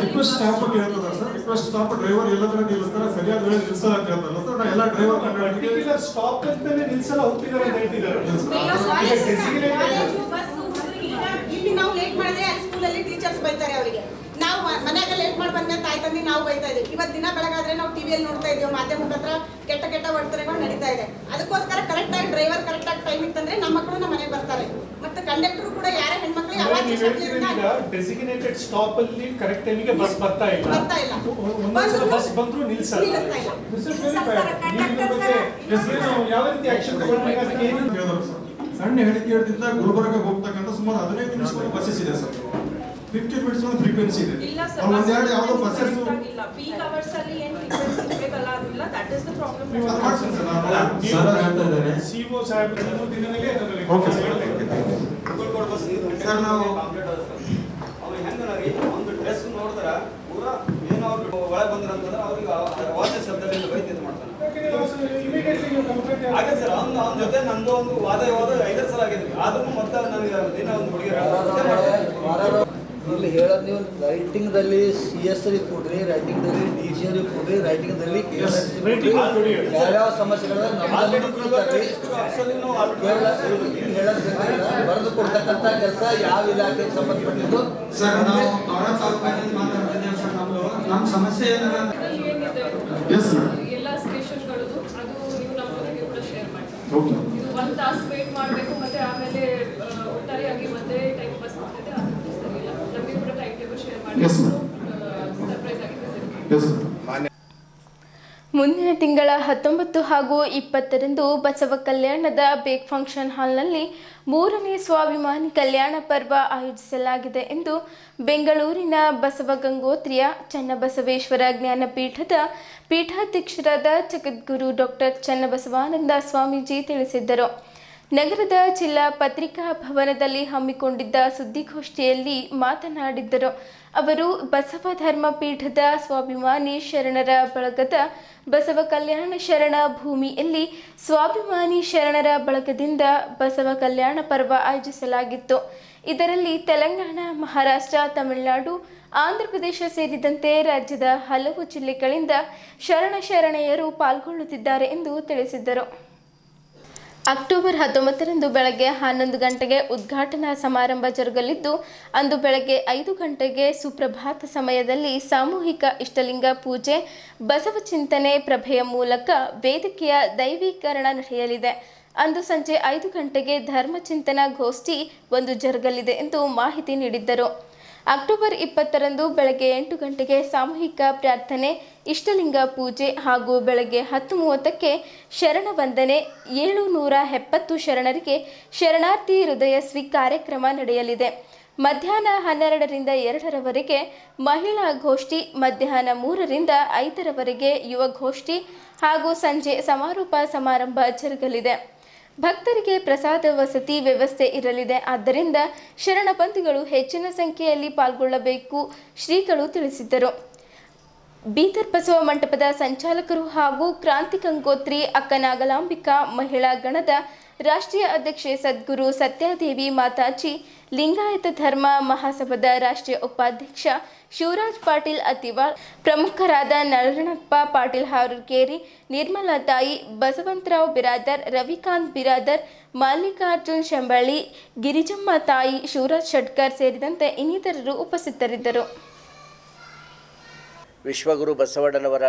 ರಿಕ್ವೆಸ್ಟ್ ಸ್ಟಾಪ್ ಹೇಳ್ತದ ಸರ್. ರಿಕ್ವೆಸ್ಟ್ ಸ್ಟಾಪ್ ಡ್ರೈವರ್ ಎಲ್ಲದರ ನಿಲ್ಲಿಸ್ತಾರೆ, ಸರಿಯಾದ ವೇಳೆ ನಿಲ್ಲಿಸಲ್ಲ ಅಂತ ಹೇಳ್ತಾರಲ್ಲ ಸರ್. ನಾವು ಎಲ್ಲ ಡ್ರೈವರ್ ಪರ್ಟಿಕ್ಯುಲರ್ ಸ್ಟಾಪ್ ಅಂತಾನೆ ನಿಲ್ಲಿಸಲ್ಲ ಹೋಗ್ತಿದ್ದಾರೆ ಅಂತ ಹೇಳ್ತಿದ್ದಾರೆ. ಇಲ್ಲಿ ನಾವು ಲೇಟ್ ಮಾಡಿದ್ರೆ ಅಲ್ಲಿ ಸ್ಕೂಲಲ್ಲಿ ಟೀಚರ್ಸ್ ಬೈತಾರೆ ಅವರಿಗೆ. ನಾವು ಮನೆಯಾಗ ಲೇಟ್ ಮಾಡಿ ಬಂದ್ರೆ ತಾಯಿ ತಂದೆ ನಾವು ಬೈತಾ ಇದೀವಿ. ಇವತ್ತು ದಿನ ಬೆಳಗಾದ್ರೆ ನಾವು ಟಿವಿಯಲ್ಲಿ ನೋಡ್ತಾ ಇದೀವಿ, ಮಾಧ್ಯಮದ ಹತ್ರ ಕೆಟ್ಟ ವರ್ತನೆಗಳು ನಡೀತಾ ಇದೆ. ಅದಕ್ಕೋಸ್ಕರ ಕರೆಕ್ಟ್ ಆಗಿ ಡ್ರೈವರ್ ಕರೆಕ್ಟ್ ಆಗಿ ಟೈಮ್ ಇತ್ತಂದ್ರೆ ನಮ್ಮ ಮಕ್ಕಳು ನಮ್ಮ ಮನೆಗೆ ಬರ್ತಾರೆ. ಮತ್ತೆ ಕಂಡಕ್ಟರ್ ಕೂಡ ಯಾರೇ ಹೆಣ್ಮಕ್ಳು ಡೆಸಿಗ್ನೇಟೆಡ್ ಸ್ಟಾಪ್ ಅಲ್ಲಿ ಕರೆಕ್ಟ್ ಟೈಮಿಗೆ ಬಸ್ ಬರ್ತಾ ಇಲ್ಲ. ಬಸ್ ಬಂದ್ರು ನಿಲ್ಲಿಸಲ್ಲ. ಯಾವ ರೀತಿ ಆಕ್ಷನ್ ತಗೊಳ್ಬೇಕು? ಸಣ್ಣ ಹೇಳಿಕೆ ಹೇಳ್ತಿದ್ದ ಗುಲ್ಬರ್ಗ ಹೋಗ್ತಕ್ಕಂಥ ಸುಮಾರು 15 ನಿಮಿಷ ಬಸ್ಸಸ್ ಇದೆ ಸರ್. 50 ಮಿನಿಟ್ಸ್ ಒಂದು ಫ್ರೀಕ್ವೆನ್ಸಿ ಇದೆ. ಒಂದೆರಡು ಯಾವುದೋ ಬಸ್ಸಸ್ ಪೀಕ್ ಅವರ್ಸ್ ಅಲ್ಲಿ ಏನು ಫ್ರೀಕ್ವೆನ್ಸಿ ಇರಬೇಕಲ್ಲ, ಅದಿಲ್ಲ. That is the problem. Sir ಹೇಳ್ತಾ ಇದ್ದಾರೆ ಸಿಒ ಸಾಹೇಬ್ ದಿನದಲ್ಲಿ ಓಕೆ ಸರ್. ನಾವು ಅವ್ರು ಹೆಂಗನಾಗಿ ಒಂದು ಡ್ರೆಸ್ ನೋಡಿದ್ರ ಪೂರಾ ಏನೋ ಅವ್ರು ಒಳಗೆ ಬಂದ್ರಂತಂದ್ರೆ ಅವ್ರಿಗೆ ವಾಚ ಶಬ್ದದಿಂದ ವೈದ್ಯತೆ ಮಾಡ್ತಾನೆ. ಹಾಗೆ ಸರ್ ಅವನ ಜೊತೆ ನಂದು ಒಂದು ವಾದ 5 ಸಲ ಆಗಿದೆ. ಆದ್ರೂ ಮತ್ತೆ ನನಗೆ ದಿನ ಒಂದು ಹುಡುಗಿಯರು ಇಲ್ಲಿ ಹೇಳೋದು ನೀವು ರೈಟಿಂಗ್ದಲ್ಲಿ CS ಕೊಡ್ರಿ, ರೈಟಿಂಗ್ದಲ್ಲಿ DC ಕೊಡ್ರಿ, ರೈಟಿಂಗ್ದಲ್ಲಿ ಯಾವ್ಯಾವ ಸಮಸ್ಯೆಗಳ ಬರೆದು ಕೊಡ್ತಕ್ಕಂಥ ಕೆಲಸ ಯಾವ ಇಲಾಖೆಗೆ ಸಂಬಂಧಪಟ್ಟಿದ್ದು ಸರ್. ನಾವು ಮಾತಾಡ್ತಿದ್ದೇವೆ ಸರ್. ನಮ್ಮ ಸಮಸ್ಯೆ ಏನಿದೆ ಎಲ್ಲ ಸ್ಟೇಷನ್ಗಳದ್ದು ಅದು ನೀವು ನಮ್ಮವರಿಗೆ ಕೂಡ ಶೇರ್ ಮಾಡಿ. ಇದು 1 ತಾಸು ವೇಟ್ ಮಾಡಬೇಕು, ಮತ್ತೆ ಆಮೇಲೆ ಒಟ್ಟಾರೆಯಾಗಿ ಒಂದೇ ಟೈಮ್ ಬಸ್ ಮಾಡ್ತಿದೆ. ಅದು ಸರಿ ಇಲ್ಲ. ನಮಗೆ ಕೂಡ ಟೈಮ್ ಟೇಬಲ್ ಶೇರ್ ಮಾಡಿ. ಸರ್ಪ್ರೈಸ್ ಆಗಿದೆ. ಮುಂದಿನ ತಿಂಗಳ 19 ಹಾಗೂ 20ರಂದು ಬಸವ ಕಲ್ಯಾಣದ ಬೇಕ್ ಫಂಕ್ಷನ್ ಹಾಲ್ನಲ್ಲಿ 3ನೇ ಸ್ವಾಭಿಮಾನಿ ಕಲ್ಯಾಣ ಪರ್ವ ಆಯೋಜಿಸಲಾಗಿದೆ ಎಂದು ಬೆಂಗಳೂರಿನ ಬಸವ ಗಂಗೋತ್ರಿಯ ಚನ್ನಬಸವೇಶ್ವರ ಜ್ಞಾನಪೀಠದ ಪೀಠಾಧ್ಯಕ್ಷರಾದ ಜಗದ್ಗುರು ಡಾಕ್ಟರ್ ಚನ್ನಬಸವಾನಂದ ಸ್ವಾಮೀಜಿ ತಿಳಿಸಿದ್ದರು. ನಗರದ ಜಿಲ್ಲಾ ಪತ್ರಿಕಾ ಭವನದಲ್ಲಿ ಹಮ್ಮಿಕೊಂಡಿದ್ದ ಸುದ್ದಿಗೋಷ್ಠಿಯಲ್ಲಿ ಮಾತನಾಡಿದ್ದರು. ಅವರು ಬಸವ ಧರ್ಮ ಪೀಠದ ಸ್ವಾಭಿಮಾನಿ ಶರಣರ ಬಳಗದ ಬಸವ ಕಲ್ಯಾಣ ಶರಣ ಭೂಮಿಯಲ್ಲಿ ಸ್ವಾಭಿಮಾನಿ ಶರಣರ ಬಳಗದಿಂದ ಬಸವ ಕಲ್ಯಾಣ ಪರ್ವ ಆಯೋಜಿಸಲಾಗಿತ್ತು. ಇದರಲ್ಲಿ ತೆಲಂಗಾಣ, ಮಹಾರಾಷ್ಟ್ರ, ತಮಿಳುನಾಡು, ಆಂಧ್ರಪ್ರದೇಶ ಸೇರಿದಂತೆ ರಾಜ್ಯದ ಹಲವು ಜಿಲ್ಲೆಗಳಿಂದ ಶರಣೆಯರು ಪಾಲ್ಗೊಳ್ಳುತ್ತಿದ್ದಾರೆ ಎಂದು ತಿಳಿಸಿದರು. ಅಕ್ಟೋಬರ್ 19ರಂದು ಬೆಳಗ್ಗೆ 11 ಗಂಟೆಗೆ ಉದ್ಘಾಟನಾ ಸಮಾರಂಭ ಜರುಗಲಿದ್ದು, ಅಂದು ಬೆಳಗ್ಗೆ 5 ಗಂಟೆಗೆ ಸುಪ್ರಭಾತ ಸಮಯದಲ್ಲಿ ಸಾಮೂಹಿಕ ಇಷ್ಟಲಿಂಗ ಪೂಜೆ, ಬಸವ ಚಿಂತನೆ ಪ್ರಭೆಯ ಮೂಲಕ ವೇದಿಕೆಯ ದೈವೀಕರಣ ನಡೆಯಲಿದೆ. ಅಂದು ಸಂಜೆ 5 ಗಂಟೆಗೆ ಧರ್ಮಚಿಂತನ ಗೋಷ್ಠಿ ಒಂದು ಜರುಗಲಿದೆ ಎಂದು ಮಾಹಿತಿ ನೀಡಿದ್ದರು. ಅಕ್ಟೋಬರ್ 20ರಂದು ಬೆಳಗ್ಗೆ 8 ಗಂಟೆಗೆ ಸಾಮೂಹಿಕ ಪ್ರಾರ್ಥನೆ, ಇಷ್ಟಲಿಂಗ ಪೂಜೆ ಹಾಗೂ ಬೆಳಗ್ಗೆ 10:30ಕ್ಕೆ ಶರಣ ವಂದನೆ, 770 ಶರಣರಿಗೆ ಶರಣಾರ್ಥಿ ಹೃದಯ ಕಾರ್ಯಕ್ರಮ ನಡೆಯಲಿದೆ. ಮಧ್ಯಾಹ್ನ 12ರಿಂದ 2ರವರೆಗೆ ಮಹಿಳಾ ಗೋಷ್ಠಿ, ಮಧ್ಯಾಹ್ನ 3ರಿಂದ 5ರವರೆಗೆ ಯುವ ಗೋಷ್ಠಿ ಹಾಗೂ ಸಂಜೆ ಸಮಾರೋಪ ಸಮಾರಂಭ ಜರುಗಲಿದೆ. ಭಕ್ತರಿಗೆ ಪ್ರಸಾದ ವಸತಿ ವ್ಯವಸ್ಥೆ ಇರಲಿದೆ. ಆದ್ದರಿಂದ ಶರಣ ಬಂಧುಗಳು ಹೆಚ್ಚಿನ ಸಂಖ್ಯೆಯಲ್ಲಿ ಪಾಲ್ಗೊಳ್ಳಬೇಕು ಶ್ರೀಗಳು ತಿಳಿಸಿದ್ದರು. ಬೀದರ್ ಬಸವ ಮಂಟಪದ ಸಂಚಾಲಕರು ಹಾಗೂ ಕ್ರಾಂತಿ ಗಂಗೋತ್ರಿ ಅಕ್ಕನಾಗಲಾಂಬಿಕಾ ಮಹಿಳಾ ಗಣದ ರಾಷ್ಟ್ರೀಯ ಅಧ್ಯಕ್ಷೆ ಸದ್ಗುರು ಸತ್ಯಾದೇವಿ ಮಾತಾಜಿ, ಲಿಂಗಾಯತ ಧರ್ಮ ಮಹಾಸಭಾದ ರಾಷ್ಟ್ರೀಯ ಉಪಾಧ್ಯಕ್ಷ ಶಿವರಾಜ್ ಪಾಟೀಲ್ ಅತಿವಾಳ್, ಪ್ರಮುಖರಾದ ನರಳಪ್ಪ ಪಾಟೀಲ್ ಹಾರೂರ್ಕೇರಿ, ನಿರ್ಮಲಾ ತಾಯಿ, ಬಸವಂತರಾವ್ ಬಿರಾದರ್, ರವಿಕಾಂತ್ ಬಿರಾದರ್, ಮಲ್ಲಿಕಾರ್ಜುನ್ ಶಂಬಳ್ಳಿ, ಗಿರಿಜಮ್ಮ ತಾಯಿ, ಶಿವರಾಜ್ ಶೆಟ್ಕರ್ ಸೇರಿದಂತೆ ಇನ್ನಿತರರು ಉಪಸ್ಥಿತರಿದ್ದರು. ವಿಶ್ವಗುರು ಬಸವಣ್ಣನವರ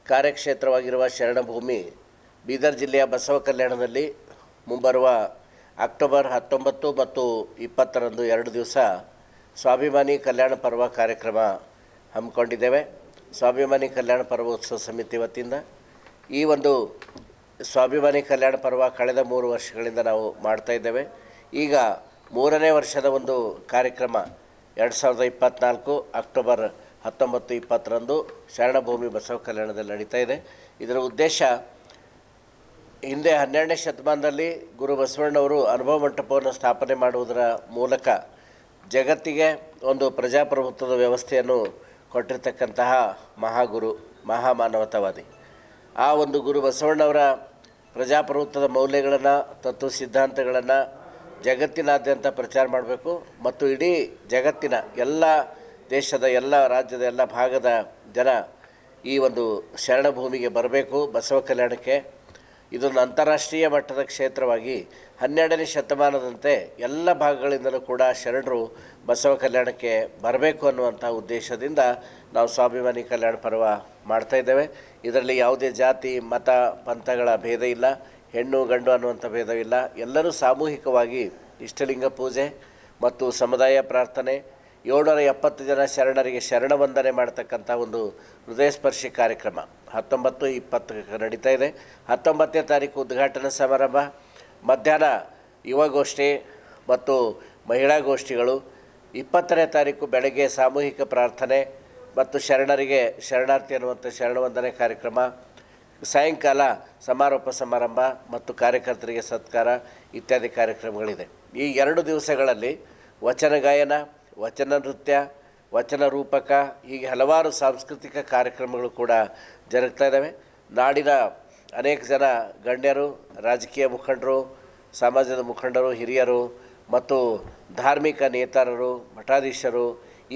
ಕಾರ್ಯಕ್ಷೇತ್ರವಾಗಿರುವ ಶರಣಭೂಮಿ ಬೀದರ್ ಜಿಲ್ಲೆಯ ಬಸವ ಕಲ್ಯಾಣದಲ್ಲಿ ಮುಂಬರುವ ಅಕ್ಟೋಬರ್ 19 ಮತ್ತು 20ರಂದು 2 ದಿವಸ ಸ್ವಾಭಿಮಾನಿ ಕಲ್ಯಾಣ ಪರ್ವ ಕಾರ್ಯಕ್ರಮ ಹಮ್ಮಿಕೊಂಡಿದ್ದೇವೆ. ಸ್ವಾಭಿಮಾನಿ ಕಲ್ಯಾಣ ಪರ್ವೋತ್ಸವ ಸಮಿತಿ ವತಿಯಿಂದ ಈ ಒಂದು ಸ್ವಾಭಿಮಾನಿ ಕಲ್ಯಾಣ ಪರ್ವ ಕಳೆದ 3 ವರ್ಷಗಳಿಂದ ನಾವು ಮಾಡ್ತಾ ಇದ್ದೇವೆ. ಈಗ 3ನೇ ವರ್ಷದ ಒಂದು ಕಾರ್ಯಕ್ರಮ 2024 ಅಕ್ಟೋಬರ್ 19-20ರಂದು ಶರಣಭೂಮಿ ಬಸವ ಕಲ್ಯಾಣದಲ್ಲಿ ನಡೀತಾ ಇದೆ. ಇದರ ಉದ್ದೇಶ ಹಿಂದೆ 12ನೇ ಶತಮಾನದಲ್ಲಿ ಗುರು ಬಸವಣ್ಣವರು ಅನುಭವ ಮಂಟಪವನ್ನು ಸ್ಥಾಪನೆ ಮಾಡುವುದರ ಮೂಲಕ ಜಗತ್ತಿಗೆ ಒಂದು ಪ್ರಜಾಪ್ರಭುತ್ವದ ವ್ಯವಸ್ಥೆಯನ್ನು ಕೊಟ್ಟಿರ್ತಕ್ಕಂತಹ ಮಹಾಗುರು, ಮಹಾಮಾನವತಾವಾದಿ. ಆ ಒಂದು ಗುರು ಬಸವಣ್ಣವರ ಪ್ರಜಾಪ್ರಭುತ್ವದ ಮೌಲ್ಯಗಳನ್ನು, ತತ್ವ ಸಿದ್ಧಾಂತಗಳನ್ನು ಜಗತ್ತಿನಾದ್ಯಂತ ಪ್ರಚಾರ ಮಾಡಬೇಕು ಮತ್ತು ಇಡೀ ಜಗತ್ತಿನ ಎಲ್ಲ ದೇಶದ, ಎಲ್ಲ ರಾಜ್ಯದ, ಎಲ್ಲ ಭಾಗದ ಜನ ಈ ಒಂದು ಶರಣಭೂಮಿಗೆ ಬರಬೇಕು. ಬಸವ ಕಲ್ಯಾಣಕ್ಕೆ ಇದೊಂದು ಅಂತಾರಾಷ್ಟ್ರೀಯ ಮಟ್ಟದ ಕ್ಷೇತ್ರವಾಗಿ 12ನೇ ಶತಮಾನದಂತೆ ಎಲ್ಲ ಭಾಗಗಳಿಂದಲೂ ಕೂಡ ಶರಣರು ಬಸವ ಕಲ್ಯಾಣಕ್ಕೆ ಬರಬೇಕು ಅನ್ನುವಂಥ ಉದ್ದೇಶದಿಂದ ನಾವು ಸ್ವಾಭಿಮಾನಿ ಕಲ್ಯಾಣ ಪರ್ವ ಮಾಡ್ತಾಯಿದ್ದೇವೆ. ಇದರಲ್ಲಿ ಯಾವುದೇ ಜಾತಿ, ಮತ, ಪಂಥಗಳ ಭೇದ ಇಲ್ಲ, ಹೆಣ್ಣು ಗಂಡು ಅನ್ನುವಂಥ ಭೇದವಿಲ್ಲ. ಎಲ್ಲರೂ ಸಾಮೂಹಿಕವಾಗಿ ಇಷ್ಟಲಿಂಗ ಪೂಜೆ ಮತ್ತು ಸಮುದಾಯ ಪ್ರಾರ್ಥನೆ, 770 ಜನ ಶರಣರಿಗೆ ಶರಣ ವಂದನೆ ಮಾಡ್ತಕ್ಕಂಥ ಒಂದು ಹೃದಯಸ್ಪರ್ಶಿ ಕಾರ್ಯಕ್ರಮ 19-20 ನಡೀತಾ ಇದೆ. 19ನೇ ತಾರೀಕು ಉದ್ಘಾಟನಾ ಸಮಾರಂಭ, ಮಧ್ಯಾಹ್ನ ಯುವಗೋಷ್ಠಿ ಮತ್ತು ಮಹಿಳಾ ಗೋಷ್ಠಿಗಳು, 20ನೇ ತಾರೀಕು ಬೆಳಗ್ಗೆ ಸಾಮೂಹಿಕ ಪ್ರಾರ್ಥನೆ ಮತ್ತು ಶರಣರಿಗೆ ಶರಣಾರ್ಥಿ ಅನ್ನುವಂಥ ಶರಣ ವಂದನೆ ಕಾರ್ಯಕ್ರಮ, ಸಾಯಂಕಾಲ ಸಮಾರೋಪ ಸಮಾರಂಭ ಮತ್ತು ಕಾರ್ಯಕರ್ತರಿಗೆ ಸತ್ಕಾರ ಇತ್ಯಾದಿ ಕಾರ್ಯಕ್ರಮಗಳಿದೆ. ಈ 2 ದಿವಸಗಳಲ್ಲಿ ವಚನ ಗಾಯನ, ವಚನ ನೃತ್ಯ, ವಚನ ರೂಪಕ, ಹೀಗೆ ಹಲವಾರು ಸಾಂಸ್ಕೃತಿಕ ಕಾರ್ಯಕ್ರಮಗಳು ಕೂಡ ಜರುಗ್ತಾ ಇದ್ದಾವೆ. ನಾಡಿನ ಅನೇಕ ಜನ ಗಣ್ಯರು, ರಾಜಕೀಯ ಮುಖಂಡರು, ಸಮಾಜದ ಮುಖಂಡರು, ಹಿರಿಯರು ಮತ್ತು ಧಾರ್ಮಿಕ ನೇತಾರರು, ಮಠಾಧೀಶರು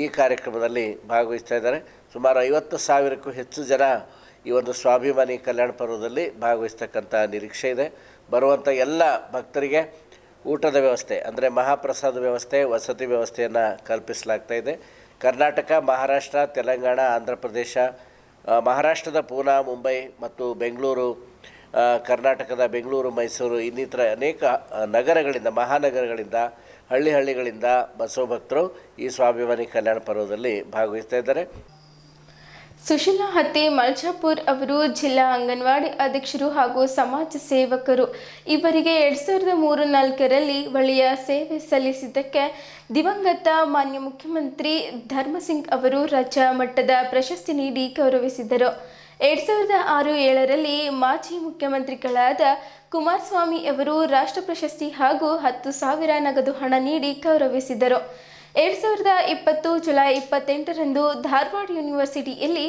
ಈ ಕಾರ್ಯಕ್ರಮದಲ್ಲಿ ಭಾಗವಹಿಸ್ತಾ ಇದ್ದಾರೆ. ಸುಮಾರು 50,000ಕ್ಕೂ ಹೆಚ್ಚು ಜನ ಈ ಒಂದು ಸ್ವಾಭಿಮಾನಿ ಕಲ್ಯಾಣ ಪರ್ವದಲ್ಲಿ ಭಾಗವಹಿಸ್ತಕ್ಕಂಥ ನಿರೀಕ್ಷೆ ಇದೆ. ಬರುವಂಥ ಎಲ್ಲ ಭಕ್ತರಿಗೆ ಊಟದ ವ್ಯವಸ್ಥೆ ಅಂದರೆ ಮಹಾಪ್ರಸಾದ ವ್ಯವಸ್ಥೆ, ವಸತಿ ವ್ಯವಸ್ಥೆಯನ್ನು ಕಲ್ಪಿಸಲಾಗ್ತಾ ಇದೆ. ಕರ್ನಾಟಕ, ಮಹಾರಾಷ್ಟ್ರ, ತೆಲಂಗಾಣ, ಆಂಧ್ರ ಪ್ರದೇಶ, ಮಹಾರಾಷ್ಟ್ರದ ಪೂನಾ, ಮುಂಬೈ ಮತ್ತು ಬೆಂಗಳೂರು, ಕರ್ನಾಟಕದ ಬೆಂಗಳೂರು, ಮೈಸೂರು ಇನ್ನಿತರ ಅನೇಕ ನಗರಗಳಿಂದ, ಮಹಾನಗರಗಳಿಂದ, ಹಳ್ಳಿಗಳಿಂದ ಬಸವ ಭಕ್ತರು ಈ ಸ್ವಾಭಿಮಾನಿ ಕಲ್ಯಾಣ ಪರ್ವದಲ್ಲಿ ಭಾಗವಹಿಸ್ತಾ ಇದ್ದಾರೆ. ಸುಶೀಲಾ ಹತ್ತಿ ಮಲ್ಚಾಪುರ್ ಅವರು ಜಿಲ್ಲಾ ಅಂಗನವಾಡಿ ಅಧ್ಯಕ್ಷರು ಹಾಗೂ ಸಮಾಜ ಸೇವಕರು. ಇವರಿಗೆ 2003-4ರಲ್ಲಿ ಒಳ್ಳೆಯ ಸೇವೆ ಸಲ್ಲಿಸಿದ್ದಕ್ಕೆ ದಿವಂಗತ ಮಾನ್ಯ ಮುಖ್ಯಮಂತ್ರಿ ಧರ್ಮಸಿಂಗ್ ಅವರು ರಾಜ್ಯ ಮಟ್ಟದ ಪ್ರಶಸ್ತಿ ನೀಡಿ ಗೌರವಿಸಿದರು. 2006-7ರಲ್ಲಿ ಮಾಜಿ ಮುಖ್ಯಮಂತ್ರಿಗಳಾದ ಕುಮಾರಸ್ವಾಮಿ ಅವರು ರಾಷ್ಟ್ರ ಪ್ರಶಸ್ತಿ ಹಾಗೂ 10,000 ನಗದು ಹಣ ನೀಡಿ ಗೌರವಿಸಿದರು. 2020 ಜುಲೈ 28ರಂದು ಧಾರವಾಡ ಯೂನಿವರ್ಸಿಟಿಯಲ್ಲಿ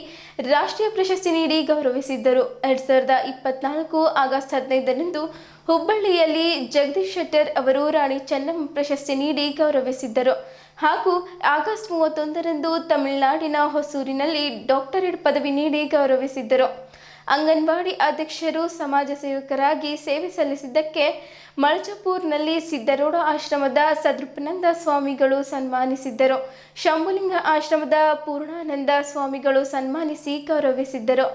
ರಾಷ್ಟ್ರೀಯ ಪ್ರಶಸ್ತಿ ನೀಡಿ ಗೌರವಿಸಿದ್ದರು. 2024 ಆಗಸ್ಟ್ 15ರಂದು ಹುಬ್ಬಳ್ಳಿಯಲ್ಲಿ ಜಗದೀಶ್ ಶೆಟ್ಟರ್ ಅವರು ರಾಣಿ ಚೆನ್ನಮ್ಮ ಪ್ರಶಸ್ತಿ ನೀಡಿ ಗೌರವಿಸಿದ್ದರು. ಹಾಗೂ ಆಗಸ್ಟ್ 31ರಂದು ತಮಿಳುನಾಡಿನ ಹೊಸೂರಿನಲ್ಲಿ ಡಾಕ್ಟರೇಟ್ ಪದವಿ ನೀಡಿ ಗೌರವಿಸಿದ್ದರು. ಅಂಗನವಾಡಿ ಅಧ್ಯಕ್ಷರು ಸಮಾಜ ಸೇವಕರಾಗಿ ಸೇವೆ ಸಲ್ಲಿಸಿದ್ದಕ್ಕೆ ಮಲ್ಚಾಪುರ್ನಲ್ಲಿ ಸಿದ್ದರೋಡ ಆಶ್ರಮದ ಸದ್ರೂಪಾನಂದ ಸ್ವಾಮಿಗಳು ಸನ್ಮಾನಿಸಿದ್ದರು. ಶಂಭುಲಿಂಗ ಆಶ್ರಮದ ಪೂರ್ಣಾನಂದ ಸ್ವಾಮಿಗಳು ಸನ್ಮಾನಿಸಿ ಗೌರವಿಸಿದ್ದರು.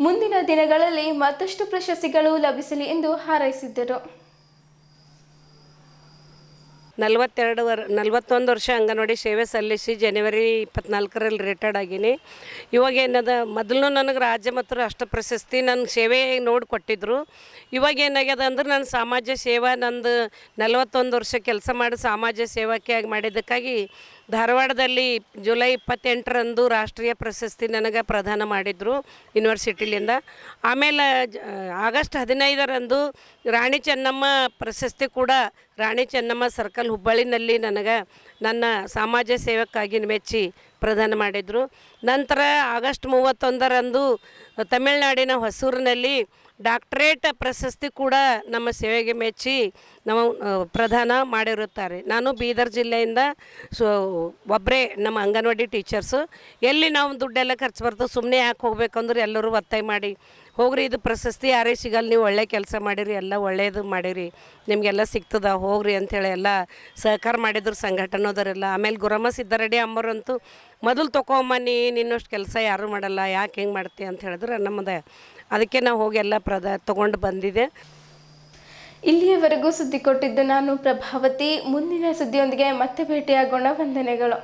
ಮುಂದಿನ ದಿನಗಳಲ್ಲಿ ಮತ್ತಷ್ಟು ಪ್ರಶಸ್ತಿಗಳು ಲಭಿಸಲಿ ಎಂದು ಹಾರೈಸಿದ್ದರು. 41 ವರ್ಷ ಅಂಗನವಾಡಿ ಸೇವೆ ಸಲ್ಲಿಸಿ ಜನವರಿ 24ರಲ್ಲಿ ರಿಟೈರ್ಡ್ ಆಗೀನಿ. ಇವಾಗ ಏನದ, ಮೊದಲು ನನಗೆ ರಾಜ್ಯ ಮತ್ತು ರಾಷ್ಟ್ರ ಪ್ರಶಸ್ತಿ ನನ್ನ ಸೇವೆ ನೋಡಿ ಕೊಟ್ಟಿದ್ದರು. ಇವಾಗ ಏನಾಗ್ಯದ ಅಂದ್ರೆ ನನ್ನ ಸಮಾಜ ಸೇವೆ, ನಂದು 41 ವರ್ಷ ಕೆಲಸ ಮಾಡಿ ಸಮಾಜ ಸೇವಕಿಯಾಗಿ ಮಾಡಿದ್ದಕ್ಕಾಗಿ ಧಾರವಾಡದಲ್ಲಿ ಜುಲೈ 28ರಂದು ರಾಷ್ಟ್ರೀಯ ಪ್ರಶಸ್ತಿ ನನಗೆ ಪ್ರದಾನ ಮಾಡಿದರು ಯೂನಿವರ್ಸಿಟಿಲಿಂದ. ಆಮೇಲೆ ಆಗಸ್ಟ್ 15ರಂದು ರಾಣಿ ಚೆನ್ನಮ್ಮ ಪ್ರಶಸ್ತಿ ಕೂಡ ರಾಣಿ ಚೆನ್ನಮ್ಮ ಸರ್ಕಲ್ ಹುಬ್ಬಳ್ಳಿನಲ್ಲಿ ನನಗೆ ನನ್ನ ಸಮಾಜ ಸೇವಕ್ಕಾಗಿ ಮೆಚ್ಚಿ ಪ್ರದಾನ ಮಾಡಿದರು. ನಂತರ ಆಗಸ್ಟ್ 31ರಂದು ತಮಿಳುನಾಡಿನ ಹೊಸೂರಿನಲ್ಲಿ ಡಾಕ್ಟರೇಟ್ ಪ್ರಶಸ್ತಿ ಕೂಡ ನಮ್ಮ ಸೇವೆಗೆ ಮೆಚ್ಚಿ ನಾವು ಪ್ರದಾನ ಮಾಡಿರುತ್ತಾರೆ. ನಾನು ಬೀದರ್ ಜಿಲ್ಲೆಯಿಂದ ಒಬ್ಬರೇ ನಮ್ಮ ಅಂಗನವಾಡಿ ಟೀಚರ್ಸು. ಎಲ್ಲಿ ನಾವು ದುಡ್ಡೆಲ್ಲ ಖರ್ಚು ಬರ್ತದೆ, ಸುಮ್ಮನೆ ಯಾಕೆ ಹೋಗ್ಬೇಕಂದ್ರೆ ಎಲ್ಲರೂ ಒತ್ತಾಯ ಮಾಡಿ ಹೋಗ್ರಿ, ಇದು ಪ್ರಶಸ್ತಿ ಯಾರೇ ಸಿಗಲ್ಲ, ನೀವು ಒಳ್ಳೆ ಕೆಲಸ ಮಾಡಿರಿ, ಎಲ್ಲ ಒಳ್ಳೆಯದು ಮಾಡಿರಿ, ನಿಮಗೆಲ್ಲ ಸಿಗ್ತದ, ಹೋಗ್ರಿ ಅಂಥೇಳಿ ಎಲ್ಲ ಸಹಕಾರ ಮಾಡಿದ್ರು ಸಂಘಟನೆದವರೆಲ್ಲ. ಆಮೇಲೆ ಗುರಮ್ಮ ಸಿದ್ದರೆಡ್ಡಿ ಅಮ್ಮರಂತೂ ಮೊದಲು ತೊಗೊಂಬನ್ನಿ, ನಿನ್ನಷ್ಟು ಕೆಲಸ ಯಾರೂ ಮಾಡಲ್ಲ, ಯಾಕೆ ಹೆಂಗೆ ಮಾಡ್ತೀವಿ ಅಂತ ಹೇಳಿದ್ರೆ ನಮ್ಮದು, ಅದಕ್ಕೆ ನಾವು ಹೋಗಿ ಎಲ್ಲ ತೊಗೊಂಡು ಬಂದಿದೆ. ಇಲ್ಲಿಯವರೆಗೂ ಸುದ್ದಿ ಕೊಟ್ಟಿದ್ದು ನಾನು ಪ್ರಭಾವತಿ. ಮುಂದಿನ ಸುದ್ದಿಯೊಂದಿಗೆ ಮತ್ತೆ ಭೇಟಿಯಾಗೋಣ. ವಂದನೆಗಳು.